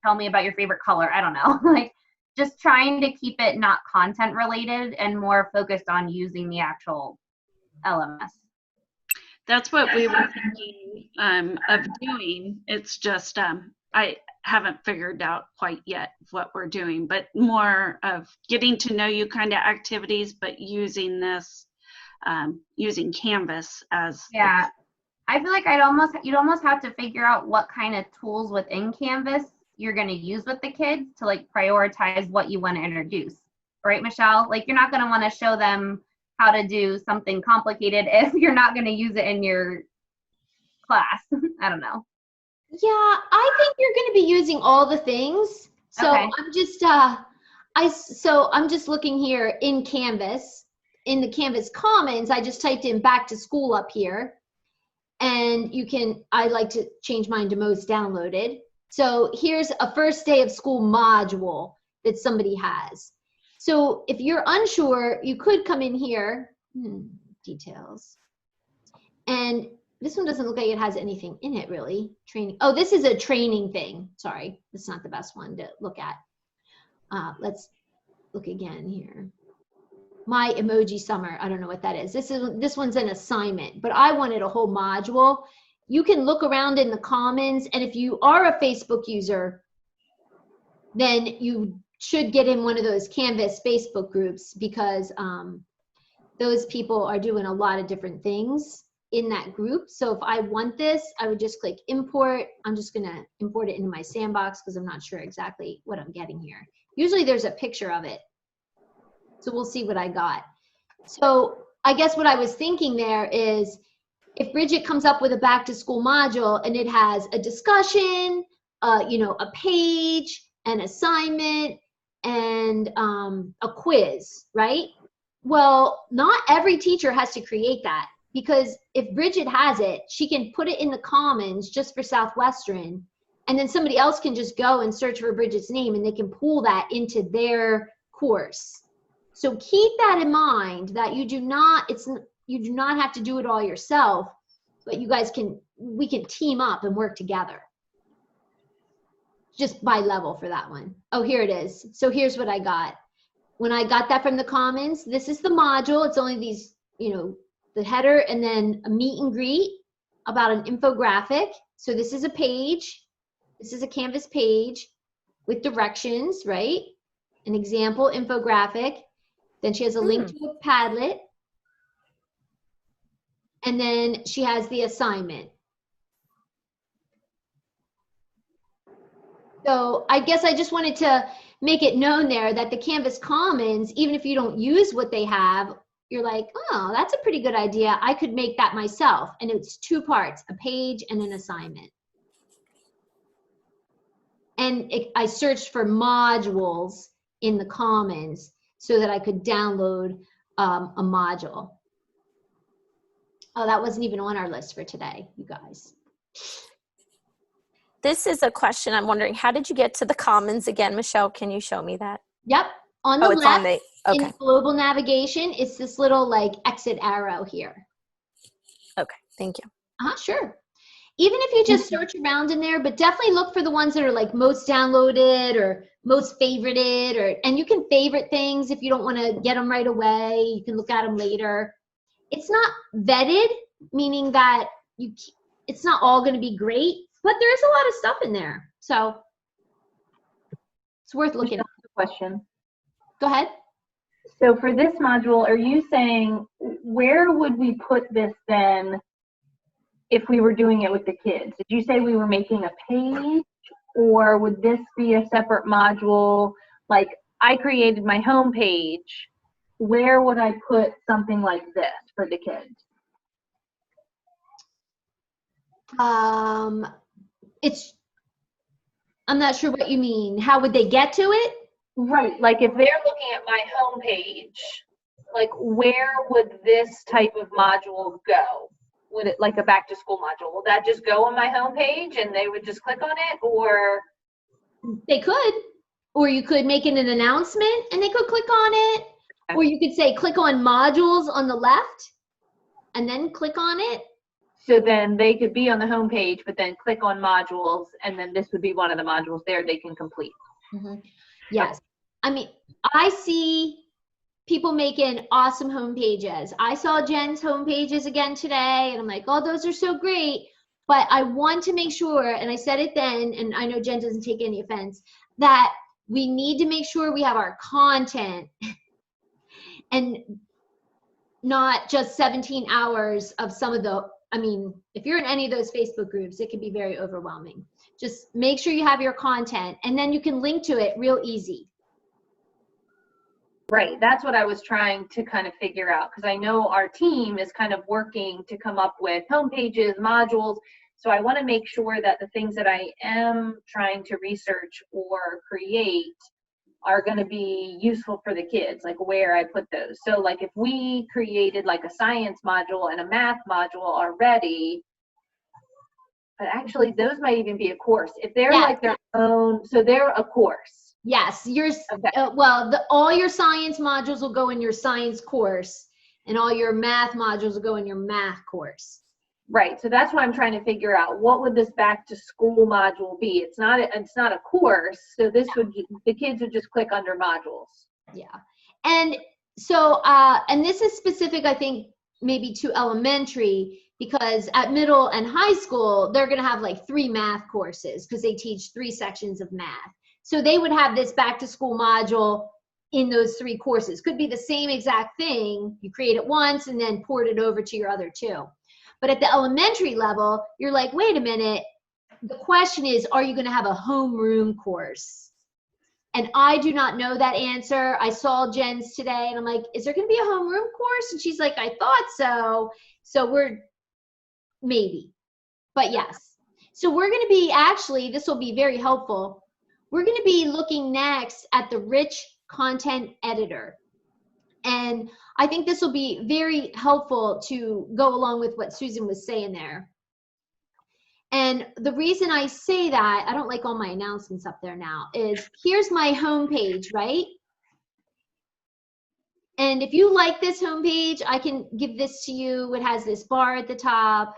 tell me about your favorite color. I don't know, just trying to keep it not content related and more focused on using the actual LMS. That's what we were thinking of doing. It's just I haven't figured out quite yet what we're doing, but more of getting to know you kind of activities, but using this, using Canvas as. Yeah, I feel like you'd almost have to figure out what kind of tools within Canvas you're going to use with the kids to prioritize what you want to introduce. Right, Michelle? You're not going to want to show them how to do something complicated if you're not going to use it in your class. I don't know. Yeah, I think you're going to be using all the things. So Okay. I'm just, I'm just looking here in Canvas, in the Canvas Commons. I just typed in back to school up here, and I like to change mine to most downloaded. So here's a first day of school module that somebody has. So if you're unsure, you could come in here, details. And this one doesn't look like it has anything in it really. Training. Oh, this is a training thing. Sorry, that's not the best one to look at. Let's look again here. My emoji summer. I don't know what that is. This one's an assignment, but I wanted a whole module. You can look around in the Commons, and if you are a Facebook user, then you should get in one of those Canvas Facebook groups, because those people are doing a lot of different things in that group. So if I want this, I would just click import. I'm just gonna import it into my sandbox because I'm not sure exactly what I'm getting here. Usually there's a picture of it. So we'll see what I got. So I guess what I was thinking there is, if Bridget comes up with a back to school module and it has a discussion, a page, an assignment, and a quiz, right? Well, not every teacher has to create that, because if Bridget has it, she can put it in the Commons just for Southwestern, and then somebody else can just go and search for Bridget's name and they can pull that into their course. So keep that in mind, that you do not have to do it all yourself, but we can team up and work together. Just by level for that one. Oh, here it is. So here's what I got. When I got that from the Commons, this is the module. It's only these, the header, and then a meet and greet about an infographic. So this is a page. This is a Canvas page with directions, right? An example infographic. Then she has a link to a Padlet. And then she has the assignment. So I guess I just wanted to make it known there that the Canvas Commons, even if you don't use what they have, you're like, oh, that's a pretty good idea. I could make that myself. And it's 2 parts, a page and an assignment. And I searched for modules in the Commons so that I could download a module. Oh, that wasn't even on our list for today, you guys. This is a question I'm wondering. How did you get to the Commons again, Michelle? Can you show me that? Yep. On the it's left, on the, okay. in global navigation, it's this little exit arrow here. Okay, thank you. Sure. even if you just search around in there, but definitely look for the ones that are like most downloaded or most favorited, and you can favorite things if you don't want to get them right away. You can look at them later. It's not vetted, meaning that it's not all going to be great, but there is a lot of stuff in there. So it's worth looking at. Question. Go ahead. So for this module, are you saying where would we put this then if we were doing it with the kids? Did you say we were making a page, or would this be a separate module? Like, I created my home page. Where would I put something like this for the kids? I'm not sure what you mean. How would they get to it? Right, like if they're looking at my home page, like where would this type of module go? Would it, like a back to school module, will that just go on my home page and they would just click on it, or? They could, or you could make it an announcement and they could click on it, or you could say click on modules on the left and then click on it. So then they could be on the home page, but then click on modules, and then this would be one of the modules there they can complete. Yes. I mean, I see people making awesome home pages. I saw Jen's home pages again today, and I'm like, oh, those are so great. But I want to make sure, and I said it then, and I know Jen doesn't take any offense, that we need to make sure we have our content and not just 17 hours of some of the, I mean, if you're in any of those Facebook groups, it can be very overwhelming. Just make sure you have your content, and then you can link to it real easy. Right, that's what I was trying to kind of figure out, because I know our team is kind of working to come up with home pages, modules. So I want to make sure that the things that I am trying to research or create are going to be useful for the kids, like where I put those. So like if we created like a science module and a math module already, but actually those might even be a course. If they're like their own, so they're a course. Yes, yours. Okay. Well, all your science modules will go in your science course, and all your math modules will go in your math course. Right. So that's why I'm trying to figure out, what would this back to school module be? It's not a course. So this would, the kids would just click under modules. Yeah. And so, and this is specific, I think, maybe to elementary, because at middle and high school, they're going to have like 3 math courses because they teach 3 sections of math. So they would have this back to school module in those 3 courses. Could be the same exact thing. You create it once and then port it over to your other 2. But at the elementary level, you're like, wait a minute. The question is, are you going to have a homeroom course? And I do not know that answer. I saw Jen's today and I'm like, is there going to be a homeroom course? And she's like, I thought so. So we're maybe, but yes. So we're going to be, actually, this will be very helpful. We're going to be looking next at the rich content editor. And I think this will be very helpful to go along with what Susan was saying there. And the reason I say that, I don't like all my announcements up there now, is here's my home page, right? And if you like this home page, I can give this to you. It has this bar at the top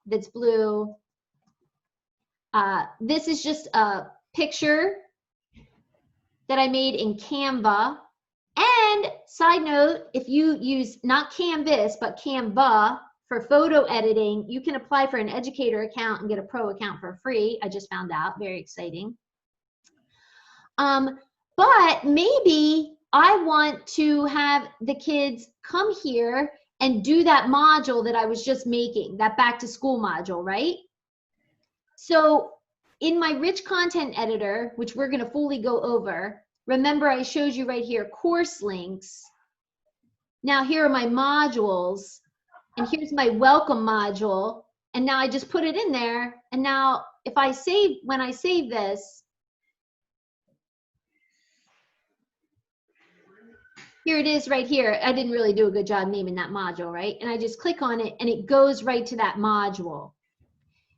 that's blue. This is just a picture that I made in Canva. And side note, if you use not Canvas, but Canva for photo editing, you can apply for an educator account and get a pro account for free. I just found out, very exciting. But maybe I want to have the kids come here and do that module that I was just making, that back to school module, right? So in my rich content editor, which we're gonna fully go over, remember I showed you right here, course links. Now here are my modules, and here's my welcome module. And now I just put it in there. And now if I save, when I save this, here it is right here. I didn't really do a good job naming that module, right? And I just click on it and it goes right to that module.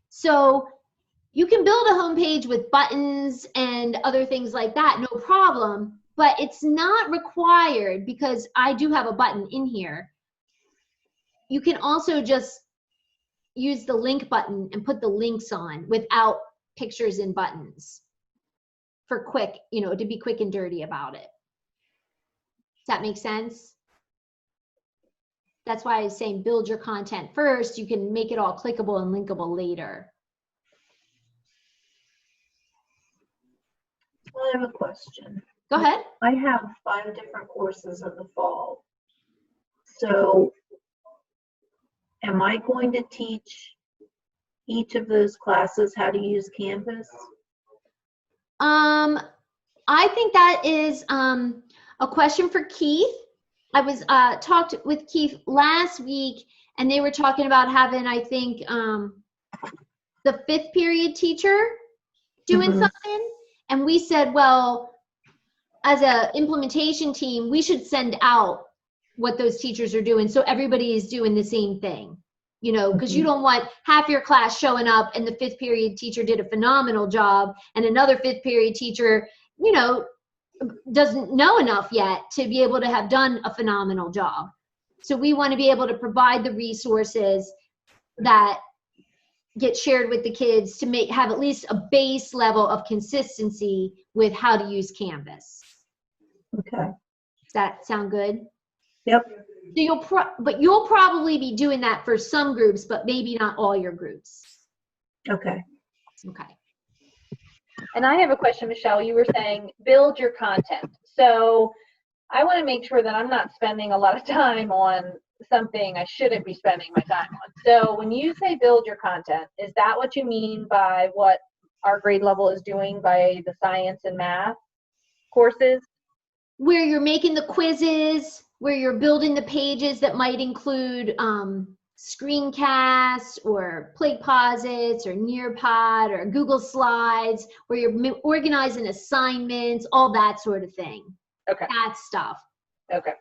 So you can build a home page with buttons and other things like that, no problem, but it's not required because I do have a button in here. You can also just, use the link button and put the links on without pictures and buttons for quick, to be quick and dirty about it. Does that make sense? That's why I was saying build your content first. You can make it all clickable and linkable later. I have a question. Go ahead. I have 5 different courses in the fall. So am I going to teach each of those classes how to use Canvas? I think that is a question for Keith. I was talked with Keith last week, and they were talking about having, I think, the 5th period teacher doing something. And we said, well, as a implementation team, we should send out what those teachers are doing so everybody is doing the same thing, because you don't want half your class showing up and the 5th period teacher did a phenomenal job and another 5th period teacher, doesn't know enough yet to be able to have done a phenomenal job. So we want to be able to provide the resources that get shared with the kids to have at least a base level of consistency with how to use Canvas. Okay. Does that sound good? Yep. So you'll probably be doing that for some groups, but maybe not all your groups. Okay. Okay. And I have a question, Michelle. You were saying build your content. So I want to make sure that I'm not spending a lot of time on something I shouldn't be spending my time on. So when you say build your content, is that what you mean by what our grade level is doing by the science and math courses? Where you're making the quizzes, where you're building the pages that might include screencasts or PlayPosits or Nearpod or Google Slides, where you're organizing assignments, all that sort of thing. Okay. That stuff. Okay.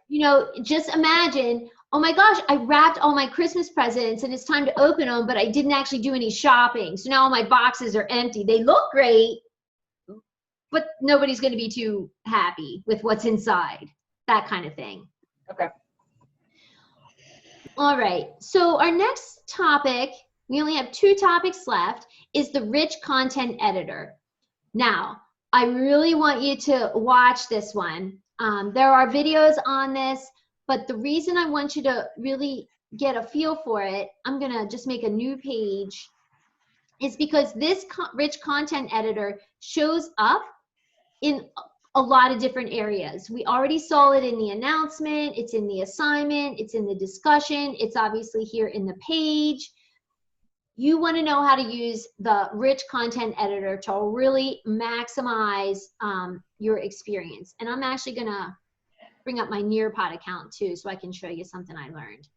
Just imagine, oh my gosh, I wrapped all my Christmas presents and it's time to open them, but I didn't actually do any shopping. So now all my boxes are empty. They look great, but nobody's going to be too happy with what's inside. That kind of thing. Okay. All right, so our next topic, we only have 2 topics left, is the rich content editor. Now, I really want you to watch this one. There are videos on this, but the reason I want you to really get a feel for it, I'm gonna just make a new page, is because this rich content editor shows up in a lot of different areas. We already saw it in the announcement, it's in the assignment, it's in the discussion, it's obviously here in the page. You want to know how to use the rich content editor to really maximize your experience. And I'm actually gonna bring up my Nearpod account too, so I can show you something I learned.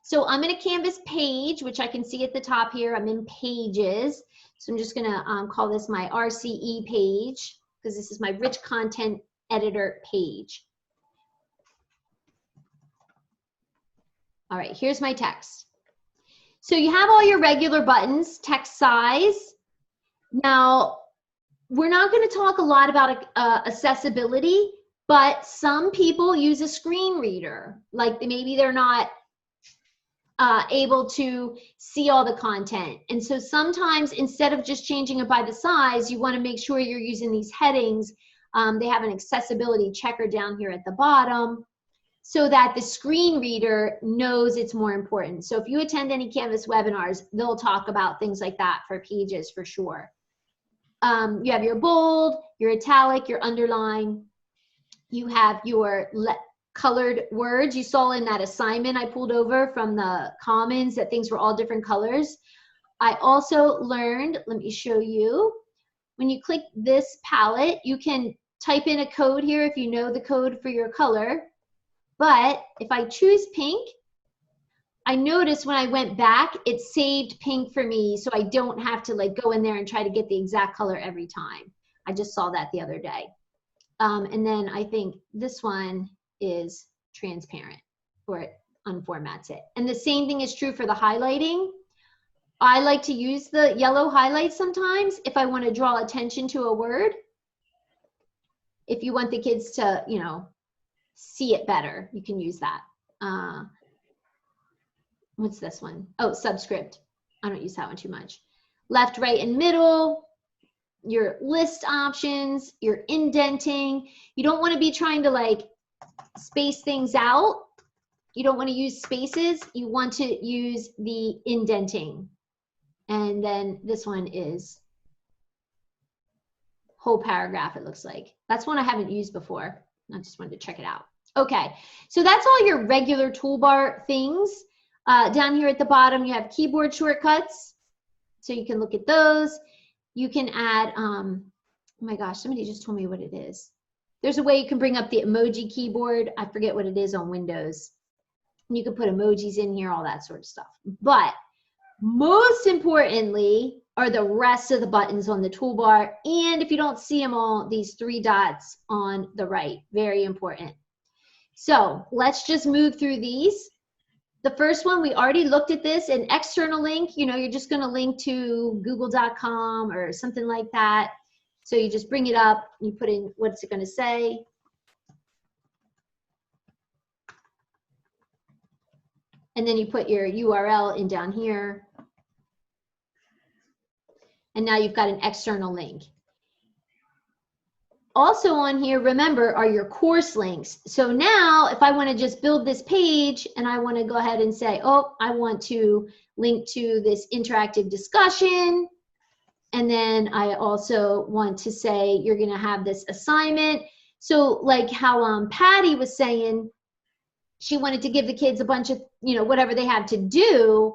So I'm in a Canvas page, which I can see at the top here. I'm in pages. So I'm just gonna call this my RCE page, because this is my rich content editor page. All right, here's my text. So you have all your regular buttons, text size. Now, we're not going to talk a lot about accessibility, but some people use a screen reader. Like maybe they're not able to see all the content. And so sometimes instead of just changing it by the size, you want to make sure you're using these headings. They have an accessibility checker down here at the bottom so that the screen reader knows it's more important. So if you attend any Canvas webinars, they'll talk about things like that for pages for sure. You have your bold, your italic, your underline. You have your colored words. You saw in that assignment I pulled over from the Commons that things were all different colors. I also learned, let me show you, when you click this palette, you can type in a code here if you know the code for your color. But if I choose pink, I noticed when I went back, it saved pink for me, so I don't have to like go in there and try to get the exact color every time. I just saw that the other day. And then I think this one is transparent, or it unformats it. And the same thing is true for the highlighting. I like to use the yellow highlights sometimes if I want to draw attention to a word. If you want the kids to, see it better, you can use that. what's this one? Oh, subscript. I don't use that one too much. Left, right, and middle, your list options, your indenting. You don't want to be trying to like space things out. You don't want to use spaces. You want to use the indenting. And then this one is whole paragraph, it looks like. That's one I haven't used before. I just wanted to check it out. Okay, so that's all your regular toolbar things. Down here at the bottom, you have keyboard shortcuts. So you can look at those. You can add, oh my gosh, somebody just told me what it is. There's a way you can bring up the emoji keyboard. I forget what it is on Windows. You can put emojis in here, all that sort of stuff. But most importantly are the rest of the buttons on the toolbar. And if you don't see them all, these 3 dots on the right, very important. So let's just move through these. The first one, we already looked at this, an external link, you know, you're just gonna link to google.com or something like that. So you just bring it up, you put in what's it gonna say. And then you put your URL in down here. And now you've got an external link. Also on here, remember, are your course links. So now if I want to just build this page and I want to go ahead and say, oh, I want to link to this interactive discussion. And then I also want to say you're going to have this assignment. So like how Patty was saying, she wanted to give the kids a bunch of, you know, whatever they have to do.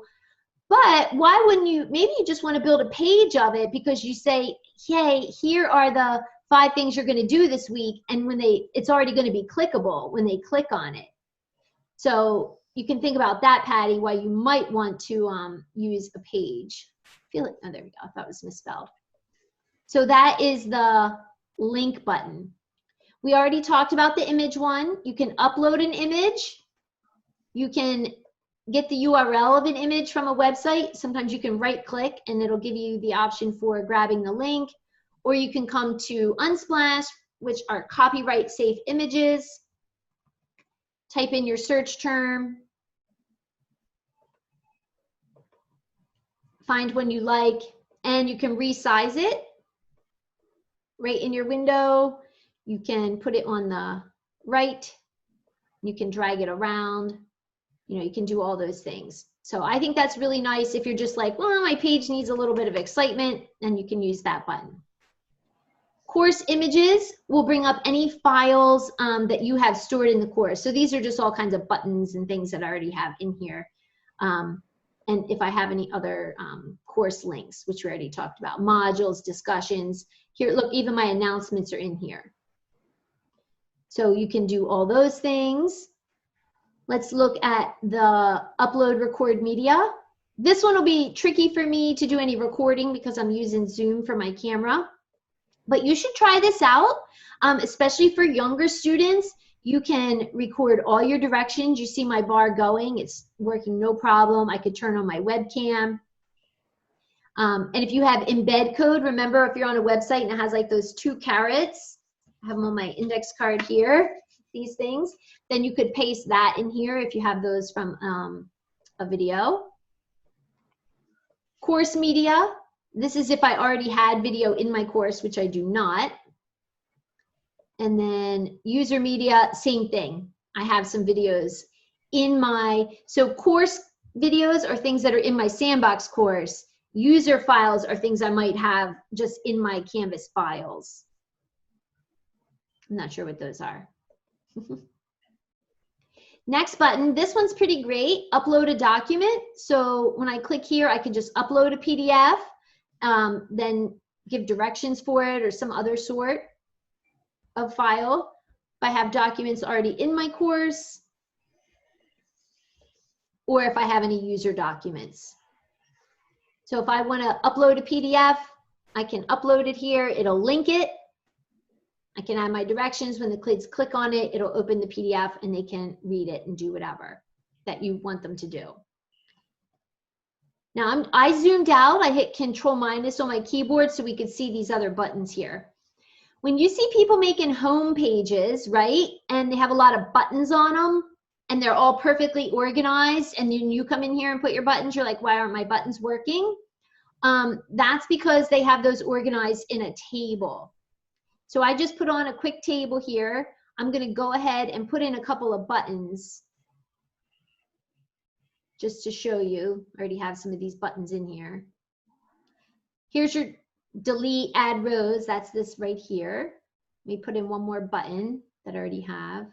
But why wouldn't you, maybe you just want to build a page of it because you say, hey, here are the 5 things you're going to do this week. And when it's already going to be clickable when they click on it. So you can think about that, Patty, why you might want to use a page. I feel like, oh, there we go. I thought it was misspelled. So that is the link button. We already talked about the image one. You can upload an image. You can get the URL of an image from a website. Sometimes you can right click and it'll give you the option for grabbing the link. Or you can come to Unsplash, which are copyright safe images. Type in your search term. Find one you like, and you can resize it right in your window. You can put it on the right. You can drag it around. You know, you can do all those things. So I think that's really nice if you're just like, well, my page needs a little bit of excitement, and you can use that button. Course images will bring up any files that you have stored in the course. So these are just all kinds of buttons and things that I already have in here. And if I have any other course links, which we already talked about, modules, discussions. Here, look, even my announcements are in here. So you can do all those things. Let's look at the upload record media. This one will be tricky for me to do any recording because I'm using Zoom for my camera. But you should try this out, especially for younger students. You can record all your directions. You see my bar going. It's working no problem. I could turn on my webcam. And if you have embed code, remember if you're on a website and it has like those 2 carrots, I have them on my index card here, these things, then you could paste that in here if you have those from a video. Course media. This is if I already had video in my course, which I do not. And then user media, same thing. I have some videos in my, so course videos are things that are in my Sandbox course. User files are things I might have just in my Canvas files. I'm not sure what those are. Next button, this one's pretty great, upload a document. So when I click here, I can just upload a PDF. Then give directions for it or some other sort of file. If I have documents already in my course, or if I have any user documents. So if I want to upload a PDF, I can upload it here. It'll link it. I can add my directions. When the kids click on it, it'll open the PDF and they can read it and do whatever that you want them to do. Now I zoomed out, I hit Control- on my keyboard so we could see these other buttons here. When you see people making home pages, right, and they have a lot of buttons on them, and they're all perfectly organized, and then you come in here and put your buttons, you're like, why aren't my buttons working? That's because they have those organized in a table. So I just put on a quick table here. I'm going to go ahead and put in a couple of buttons just to show you. I already have some of these buttons in here. Here's your delete, add rows. That's this right here. Let me put in one more button that I already have.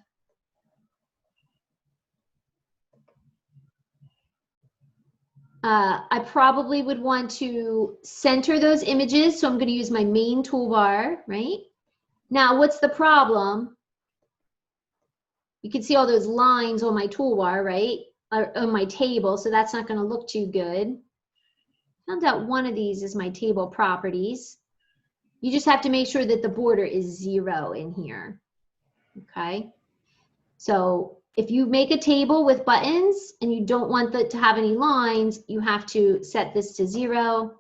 I probably would want to center those images, so I'm going to use my main toolbar, right? Now, what's the problem? You can see all those lines on my toolbar, right? Or on my table, so that's not going to look too good. Found out one of these is my table properties. You just have to make sure that the border is 0 in here, okay? So if you make a table with buttons and you don't want it to have any lines, you have to set this to 0,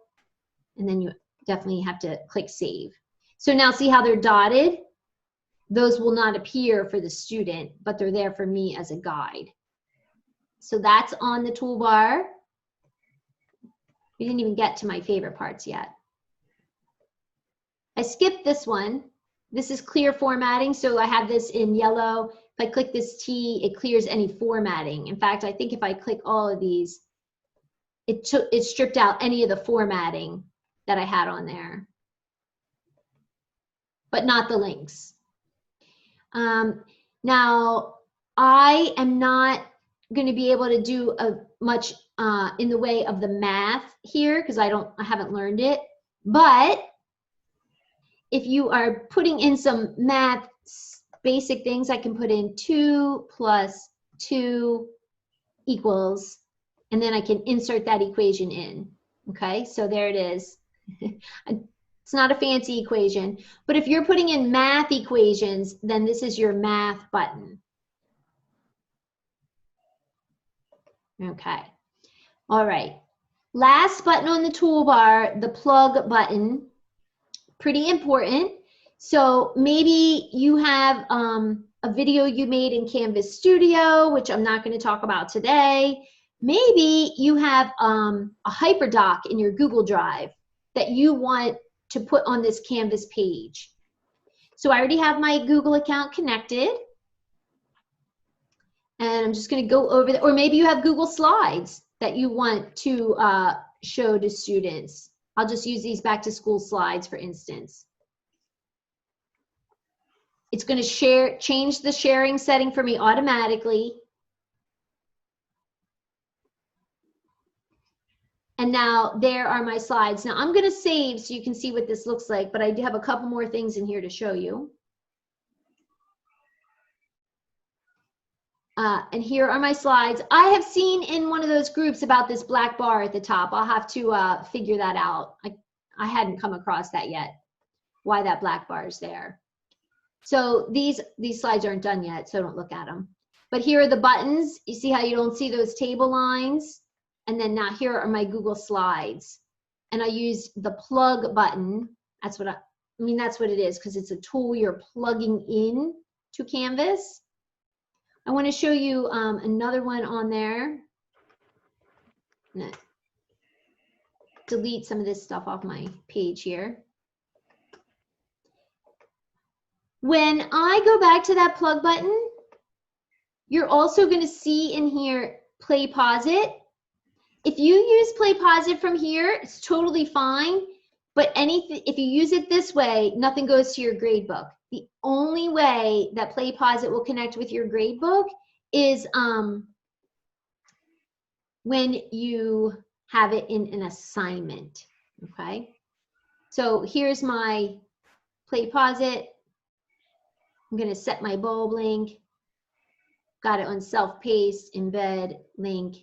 and then you definitely have to click save. So now see how they're dotted? Those will not appear for the student, but they're there for me as a guide. So that's on the toolbar. We didn't even get to my favorite parts yet. I skipped this one. This is clear formatting, so I have this in yellow. If I click this T, it clears any formatting. In fact, I think if I click all of these, it stripped out any of the formatting that I had on there, but not the links. Now, I am not going to be able to do much in the way of the math here because I haven't learned it. But if you are putting in some math basic things, I can put in 2 plus 2 equals, and then I can insert that equation in. Okay, so there it is. It's not a fancy equation, but if you're putting in math equations, then this is your math button. Okay, all right. Last button on the toolbar, the plug button, pretty important. So maybe you have a video you made in Canvas Studio, which I'm not going to talk about today. Maybe you have a hyperdoc in your Google Drive that you want to put on this Canvas page. So I already have my Google account connected. And I'm just going to go over or maybe you have Google Slides that you want to show to students. I'll just use these back to school slides, for instance. It's going to change the sharing setting for me automatically. And now there are my slides. Now I'm going to save so you can see what this looks like, but I do have a couple more things in here to show you. And here are my slides. I have seen in one of those groups about this black bar at the top. I'll have to figure that out. I hadn't come across that yet, why that black bar is there. So these slides aren't done yet, so don't look at them. But here are the buttons. You see how you don't see those table lines? And then now here are my Google Slides. And I use the plug button. That's what that's what it is, because it's a tool you're plugging in to Canvas. I want to show you another one on there. I'm gonna delete some of this stuff off my page here. When I go back to that plug button, you're also going to see in here play pause it. If you use play pause it from here, it's totally fine. But if you use it this way, nothing goes to your gradebook. The only way that play pause it will connect with your gradebook is when you have it in an assignment. Okay. So here's my play pause it. I'm going to set my bulb link. Got it on self-paste, embed, link.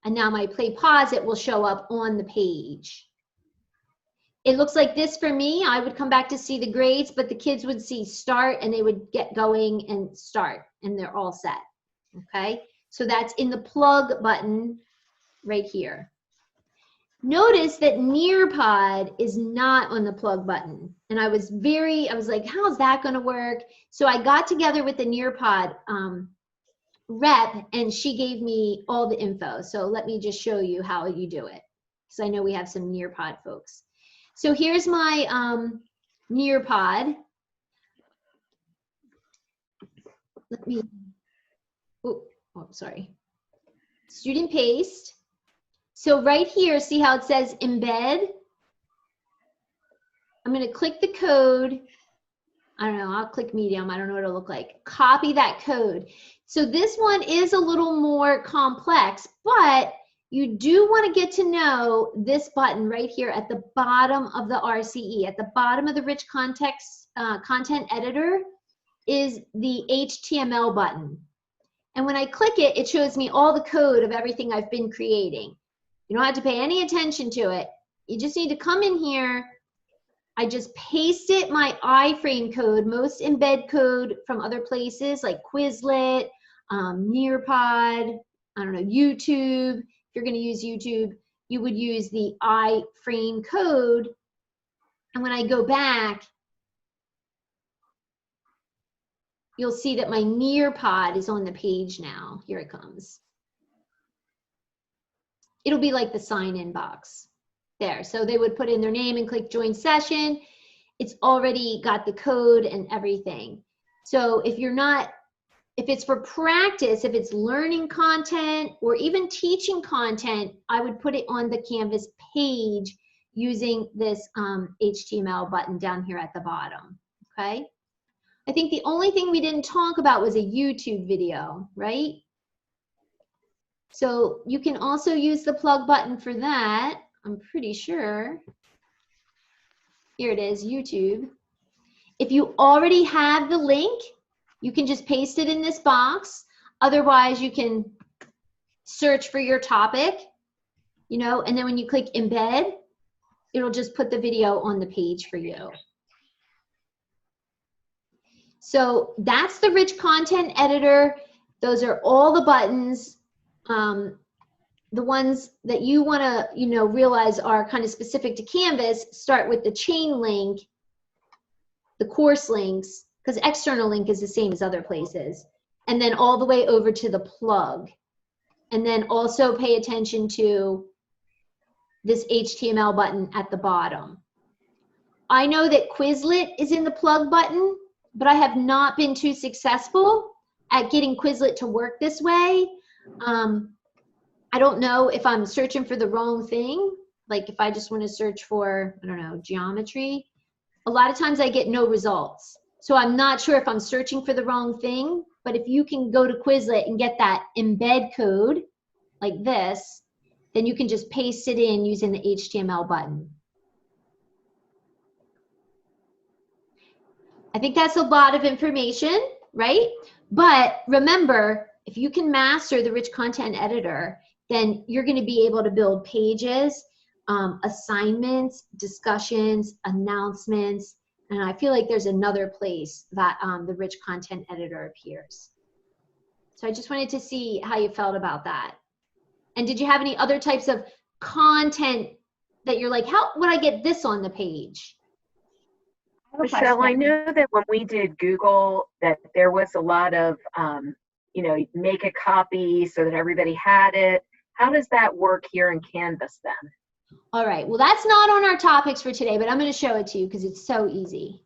And now my play pause it will show up on the page. It looks like this for me. I would come back to see the grades, but the kids would see start and they would get going and start and they're all set. Okay, so that's in the plug button right here. Notice that Nearpod is not on the plug button. And I was like, how's that going to work? So I got together with the Nearpod rep and she gave me all the info. So let me just show you how you do it, because I know we have some Nearpod folks. So here's my Nearpod. Let me, oh, sorry. Student paste. So right here, see how it says embed? I'm going to click the code. I don't know, I'll click medium. I don't know what it'll look like. Copy that code. So this one is a little more complex, but you do want to get to know this button right here at the bottom of the RCE. At the bottom of the rich content editor is the HTML button. And when I click it, it shows me all the code of everything I've been creating. You don't have to pay any attention to it. You just need to come in here. I just pasted my iframe code, most embed code from other places like Quizlet, Nearpod, I don't know, YouTube. If you're going to use YouTube, you would use the iframe code. And when I go back, you'll see that my Nearpod is on the page now. Here it comes. It'll be like the sign-in box there. So they would put in their name and click join session. It's already got the code and everything. So if it's for practice, if it's learning content or even teaching content, I would put it on the Canvas page using this HTML button down here at the bottom, okay? I think the only thing we didn't talk about was a YouTube video, right? So you can also use the plug button for that, I'm pretty sure. Here it is, YouTube. If you already have the link, you can just paste it in this box. Otherwise, you can search for your topic, you know, and then when you click embed, it'll just put the video on the page for you. So that's the rich content editor. Those are all the buttons. The ones that you want to, you know, realize are kind of specific to Canvas start with the chain link, the course links, because external link is the same as other places, and then all the way over to the plug. And then also pay attention to this HTML button at the bottom. I know that Quizlet is in the plug button, but I have not been too successful at getting Quizlet to work this way. I don't know if I'm searching for the wrong thing. Like if I just want to search for, I don't know, geometry. A lot of times I get no results. So I'm not sure if I'm searching for the wrong thing, but if you can go to Quizlet and get that embed code like this, then you can just paste it in using the HTML button. I think that's a lot of information, right? But remember, if you can master the rich content editor, then you're going to be able to build pages, assignments, discussions, announcements, and I feel like there's another place that the rich content editor appears. So I just wanted to see how you felt about that. And did you have any other types of content that you're like, how would I get this on the page? Michelle, I know that when we did Google, that there was a lot of, you know, make a copy so that everybody had it. How does that work here in Canvas then? All right, well, that's not on our topics for today, but I'm going to show it to you because it's so easy.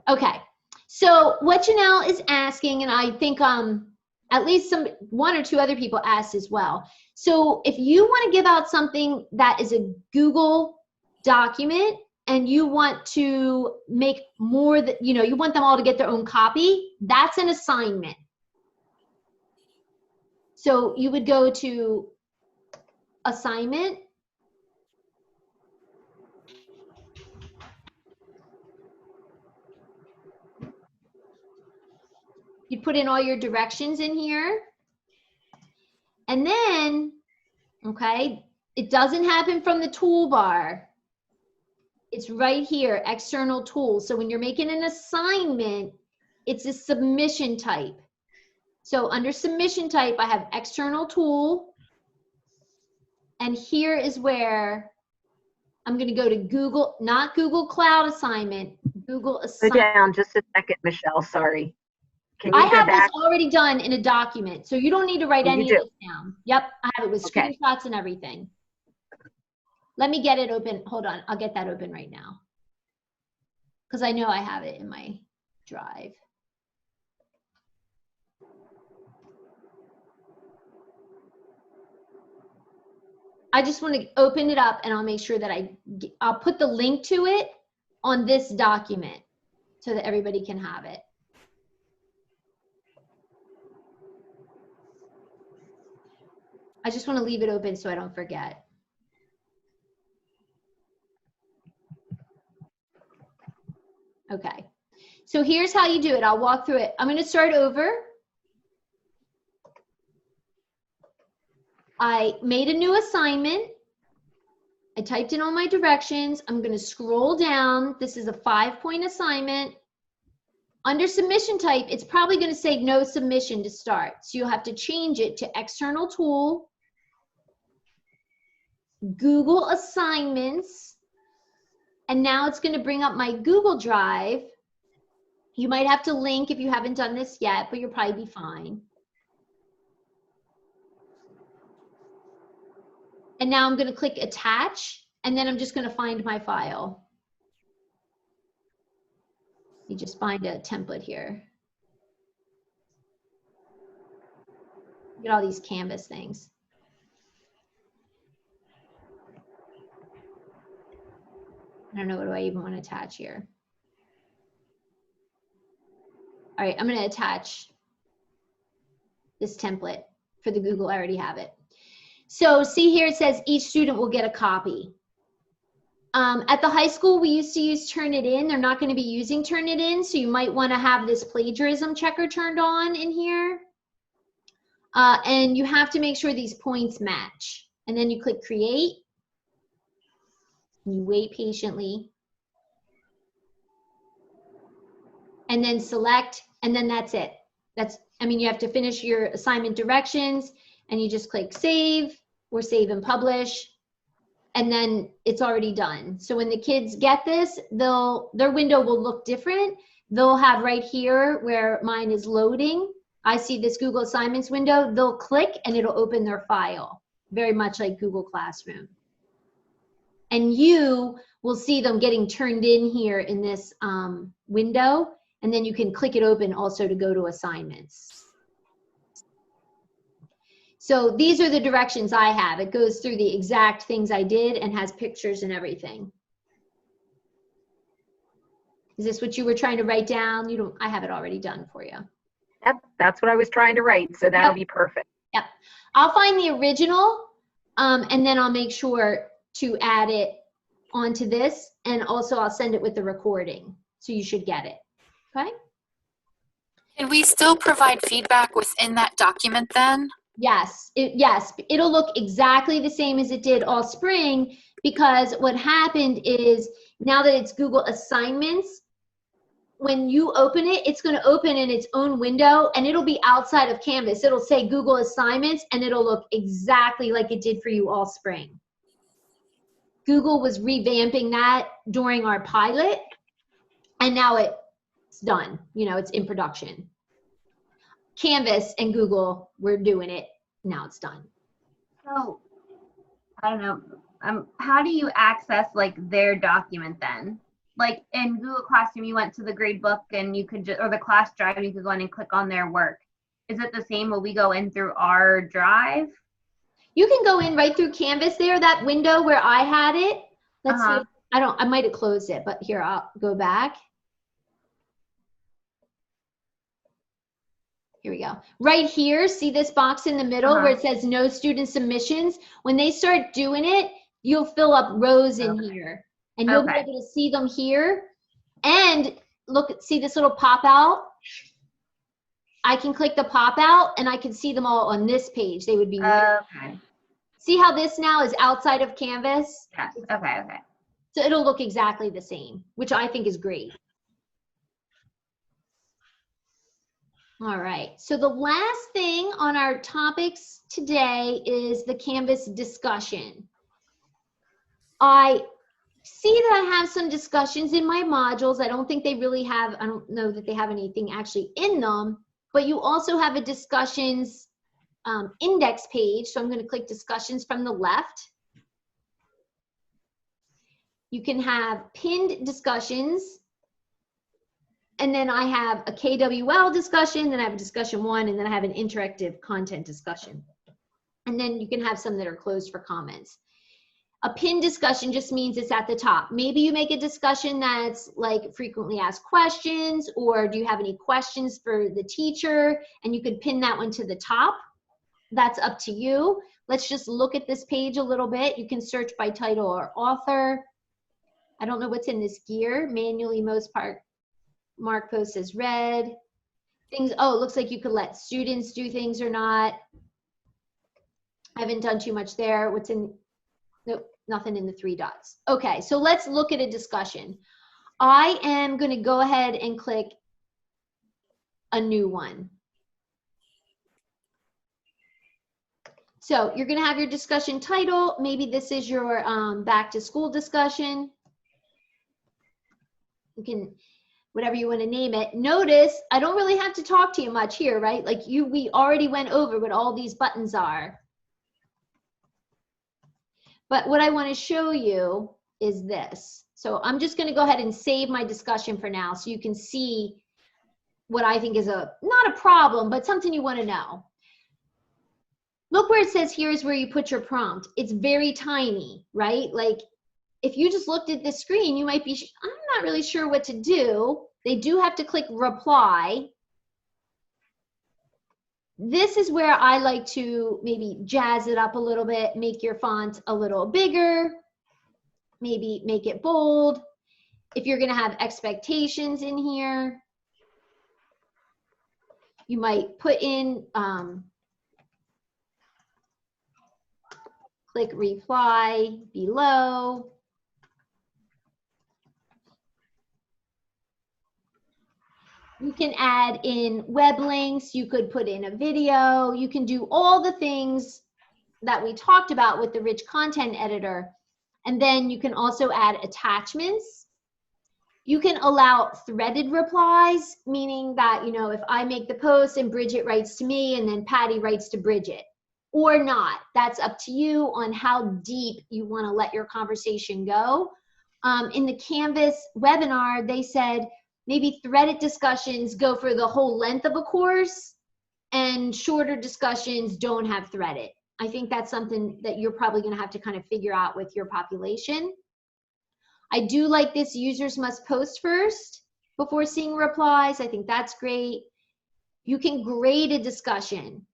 Okay, so what Janelle is asking, and I think at least one or two other people asked as well. So if you want to give out something that is a Google document and you want to make more that, you know, you want them all to get their own copy, that's an assignment. So you would go to assignment. You put in all your directions in here. And then, okay, it doesn't happen from the toolbar. It's right here, external tools. So when you're making an assignment, it's a submission type. So under submission type, I have external tool. And here is where I'm going to go to Google, not Google Cloud assignment, Google Go assignment. down just a second, Michelle, sorry. Can you I go have back? this already done in a document, so you don't need to write Oh, any you of do? this down. Yep, I have it with Okay. screenshots and everything. Let me get it open. Hold on, I'll get that open right now. Because I know I have it in my drive. I just want to open it up and I'll make sure that I'll put the link to it on this document so that everybody can have it. I just want to leave it open so I don't forget. Okay, so here's how you do it. I'll walk through it. I'm going to start over. I made a new assignment. I typed in all my directions. I'm going to scroll down. This is a 5-point assignment. Under submission type, it's probably going to say no submission to start. So you'll have to change it to external tool, Google assignments, and now it's going to bring up my Google Drive. You might have to link if you haven't done this yet, but you'll probably be fine. And now I'm going to click attach, and then I'm just going to find my file. You just find a template here. Get all these Canvas things. I don't know, what do I even want to attach here? All right, I'm going to attach this template for the Google. I already have it. So see here, it says each student will get a copy. At the high school, we used to use Turnitin. They're not going to be using Turnitin, so you might want to have this plagiarism checker turned on in here. And you have to make sure these points match. And then you click create. You wait patiently. And then select, and then that's it. You have to finish your assignment directions, and you just click save or save and publish, and then it's already done. So when the kids get this, their window will look different. They'll have right here where mine is loading. I see this Google Assignments window. They'll click and it'll open their file, very much like Google Classroom. And you will see them getting turned in here in this window, and then you can click it open also to go to assignments. So these are the directions I have. It goes through the exact things I did and has pictures and everything. Is this what you were trying to write down? I have it already done for you. Yep, that's what I was trying to write, so that'll be perfect. Yep. I'll find the original, and then I'll make sure to add it onto this, and also I'll send it with the recording, so you should get it. Okay? Can we still provide feedback within that document then? Yes, it'll look exactly the same as it did all spring, because what happened is now that it's Google Assignments, when you open it, it's going to open in its own window, and it'll be outside of Canvas. It'll say Google Assignments, and it'll look exactly like it did for you all spring. Google was revamping that during our pilot, and now it's done. It's in production. Canvas and Google, we're doing it. Now it's done. So, I don't know. How do you access their document then? Like in Google Classroom, you went to the grade book and you could or the class drive, and you could go in and click on their work. Is it the same when we go in through our drive? You can go in right through Canvas there, that window where I had it. Let's see. I might have closed it, but here, I'll go back. Here we go. Right here, see this box in the middle where it says no student submissions? When they start doing it, you'll fill up rows in here, and you'll be able to see them here. And look, see this little pop out? I can click the pop out and I can see them all on this page. They would be okay. See how this now is outside of Canvas? Yes. Okay. So it'll look exactly the same, which I think is great. All right, so the last thing on our topics today is the Canvas discussion. I see that I have some discussions in my modules. I don't think they really have, I don't know that they have anything actually in them, but you also have a discussions index page. So I'm going to click discussions from the left. You can have pinned discussions. And then I have a KWL discussion, then I have a discussion 1, and then I have an interactive content discussion. And then you can have some that are closed for comments. A pinned discussion just means it's at the top. Maybe you make a discussion that's like frequently asked questions, or do you have any questions for the teacher? And you could pin that one to the top. That's up to you. Let's just look at this page a little bit. You can search by title or author. I don't know what's in this gear. Manually, most part. Mark post as read. Things, oh, it looks like you could let students do things or not. I haven't done too much there. What's in, nope, nothing in the 3 dots. Okay, so let's look at a discussion. I am going to go ahead and click a new one. So you're going to have your discussion title. Maybe this is your back to school discussion. You can, whatever you want to name it. Notice I don't really have to talk to you much here, right? Like we already went over what all these buttons are. But what I want to show you is this. So I'm just going to go ahead and save my discussion for now so you can see what I think is not a problem, but something you want to know. Look where it says here's where you put your prompt. It's very tiny, right? Like if you just looked at this screen, you might be, I'm not really sure what to do. They do have to click reply. This is where I like to maybe jazz it up a little bit, make your font a little bigger, maybe make it bold. If you're going to have expectations in here, you might put in, click reply below. You can add in web links, you could put in a video, you can do all the things that we talked about with the rich content editor. And then you can also add attachments. You can allow threaded replies, meaning that, you know, if I make the post and Bridget writes to me and then Patty writes to Bridget, or not. That's up to you on how deep you want to let your conversation go. In the Canvas webinar, they said, maybe threaded discussions go for the whole length of a course and shorter discussions don't have threaded. I think that's something that you're probably going to have to kind of figure out with your population. I do like this users must post first before seeing replies. I think that's great. You can grade a discussion.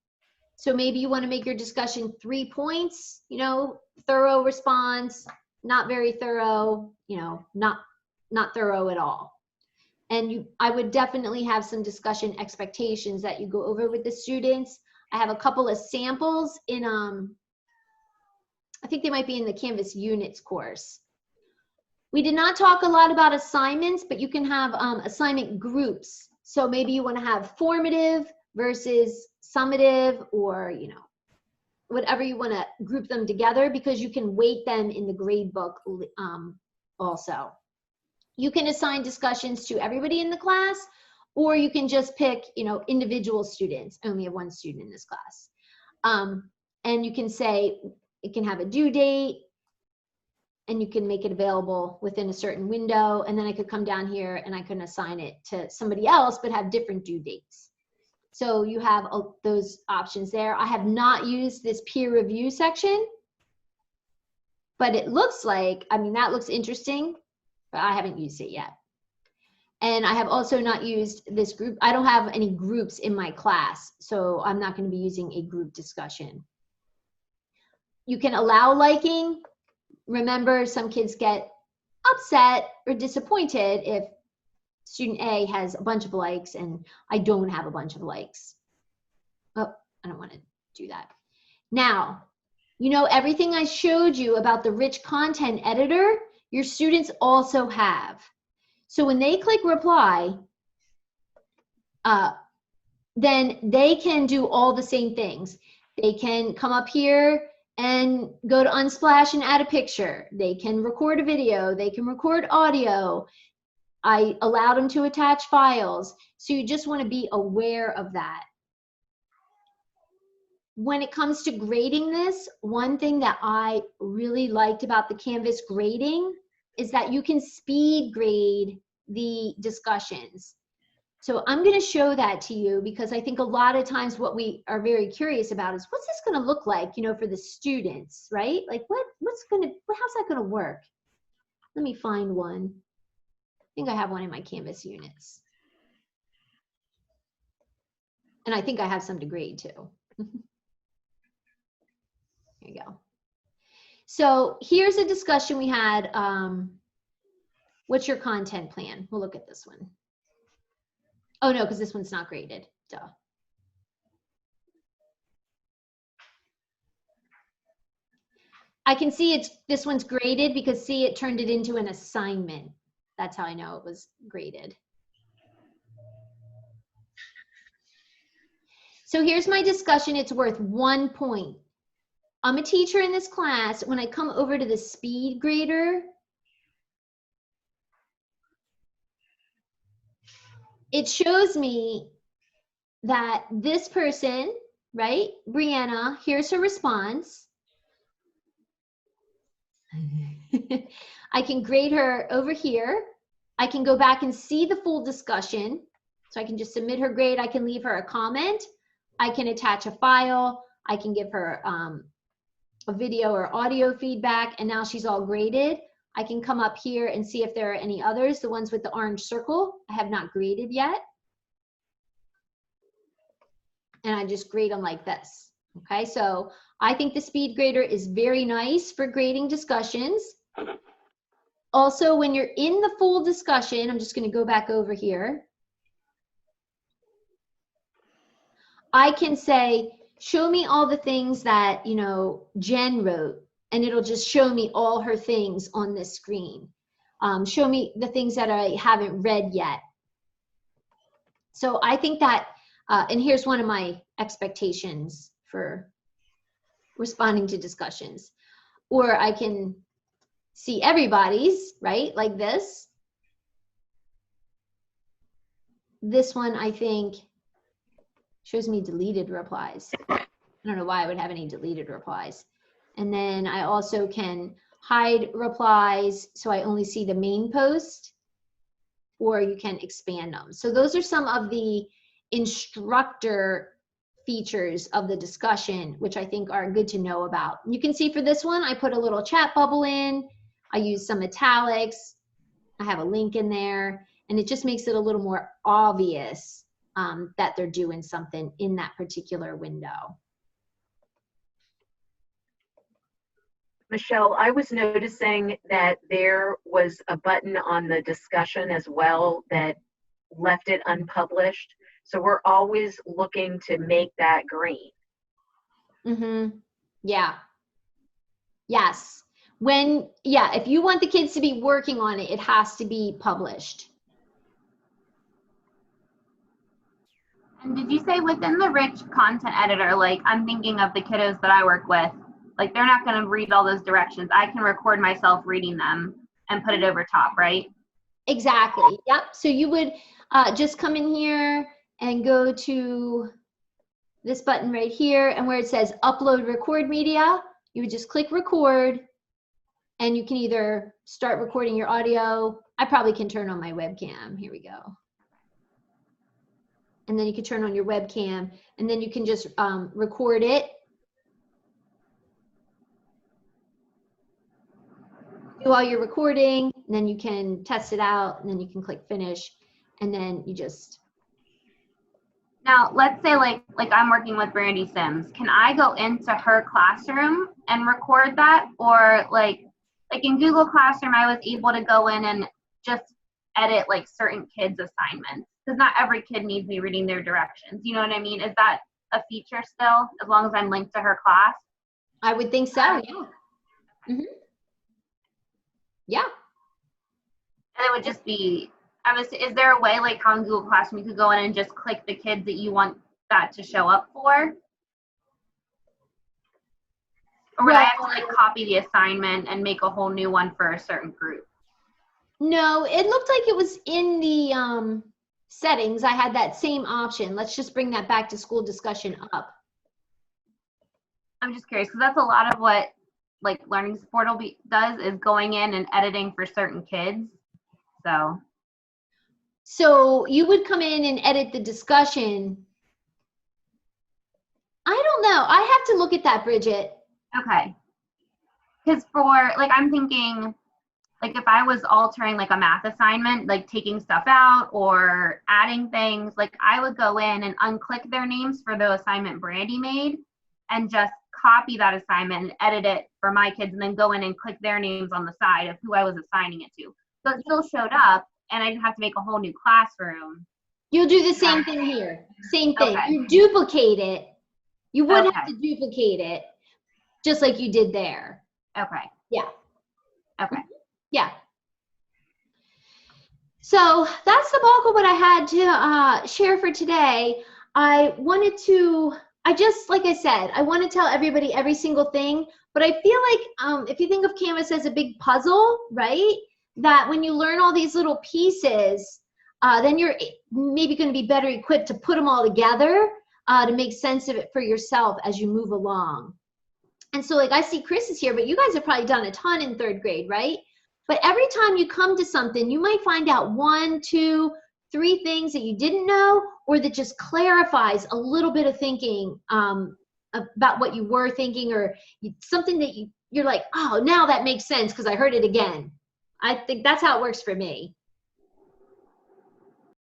So maybe you want to make your discussion 3 points, you know, thorough response, not very thorough, you know, not thorough at all. And I would definitely have some discussion expectations that you go over with the students. I have a couple of samples in, I think they might be in the Canvas Units course. We did not talk a lot about assignments, but you can have assignment groups. So maybe you want to have formative versus summative, or, you know, whatever you want to group them together, because you can weight them in the grade book also. You can assign discussions to everybody in the class, or you can just pick, you know, individual students. I only have 1 student in this class. And you can say it can have a due date, and you can make it available within a certain window. And then I could come down here and I can assign it to somebody else, but have different due dates. So you have those options there. I have not used this peer review section, but it looks like, I mean, that looks interesting, but I haven't used it yet. And I have also not used this group. I don't have any groups in my class, so I'm not going to be using a group discussion. You can allow liking. Remember, some kids get upset or disappointed if student A has a bunch of likes and I don't have a bunch of likes. Oh, I don't want to do that. Now, you know, everything I showed you about the rich content editor, your students also have. So when they click reply, then they can do all the same things. They can come up here and go to Unsplash and add a picture. They can record a video. They can record audio. I allowed them to attach files. So you just want to be aware of that. When it comes to grading this, one thing that I really liked about the Canvas grading is that you can speed grade the discussions. So I'm going to show that to you because I think a lot of times what we are very curious about is what's this going to look like, you know, for the students, right? Like how's that going to work? Let me find one. I think I have one in my Canvas units. And I think I have some to grade too. Here you go. So here's a discussion we had. What's your content plan? We'll look at this one. Oh no, because this one's not graded. Duh. I can see this one's graded because see, it turned it into an assignment. That's how I know it was graded. So here's my discussion. It's worth 1 point. I'm a teacher in this class. When I come over to the speed grader, it shows me that this person, right, Brianna, here's her response. I can grade her over here. I can go back and see the full discussion. So I can just submit her grade. I can leave her a comment. I can attach a file. I can give her a video or audio feedback, and now she's all graded. I can come up here and see if there are any others. The ones with the orange circle, I have not graded yet. And I just grade them like this. Okay, so I think the speed grader is very nice for grading discussions. Also, when you're in the full discussion, I'm just going to go back over here. I can say, show me all the things that, you know, Jen wrote, and it'll just show me all her things on this screen. Show me the things that I haven't read yet. So I think that, and here's one of my expectations for responding to discussions. Or I can see everybody's, right, like this. This one, I think, shows me deleted replies. I don't know why I would have any deleted replies. And then I also can hide replies so I only see the main post, or you can expand them. So those are some of the instructor features of the discussion, which I think are good to know about. You can see for this one, I put a little chat bubble in. I use some italics. I have a link in there, and it just makes it a little more obvious that they're doing something in that particular window. Michelle, I was noticing that there was a button on the discussion as well that left it unpublished. So we're always looking to make that green. Mm-hmm. Yeah. Yes. If you want the kids to be working on it, it has to be published. And did you say within the rich content editor, like I'm thinking of the kiddos that I work with, like they're not going to read all those directions. I can record myself reading them and put it over top, right? Exactly. Yep. So you would just come in here and go to this button right here, and where it says upload record media, you would just click record, and you can either start recording your audio. I probably can turn on my webcam. Here we go. And then you can turn on your webcam, and then you can just record it. Do all your recording, and then you can test it out, and then you can click finish, and then you just. Now, let's say like I'm working with Brandy Sims. Can I go into her classroom and record that? Or like in Google Classroom, I was able to go in and just edit like certain kids' assignments, because not every kid needs me reading their directions. You know what I mean? Is that a feature still, as long as I'm linked to her class? I would think so, yeah. Mm-hmm. Yeah. And it would just be, is there a way like how in Google Classroom you could go in and just click the kids that you want that to show up for? Or would I have to like copy the assignment and make a whole new one for a certain group? No, it looked like it was in the settings. I had that same option. Let's just bring that back to school discussion up. I'm just curious because that's a lot of what like Learning Support does is going in and editing for certain kids. So you would come in and edit the discussion. I don't know. I have to look at that, Bridget. Okay. Because I'm thinking, like if I was altering like a math assignment, like taking stuff out or adding things, like I would go in and unclick their names for the assignment Brandy made and just copy that assignment and edit it for my kids and then go in and click their names on the side of who I was assigning it to. So it still showed up and I didn't have to make a whole new classroom. You'll do the same thing here. Same thing. Okay. You duplicate it. You would Okay. have to duplicate it just like you did there. Okay. Yeah. Okay. Yeah. So that's the bulk of what I had to share for today. I wanted to, like I said, I want to tell everybody every single thing, but I feel like if you think of Canvas as a big puzzle, right? That when you learn all these little pieces, then you're maybe going to be better equipped to put them all together to make sense of it for yourself as you move along. And so like I see Chris is here, but you guys have probably done a ton in 3rd grade, right? But every time you come to something, you might find out 1, 2, 3 things that you didn't know, or that just clarifies a little bit of thinking about what you were thinking, or something that you're like, oh, now that makes sense because I heard it again. I think that's how it works for me.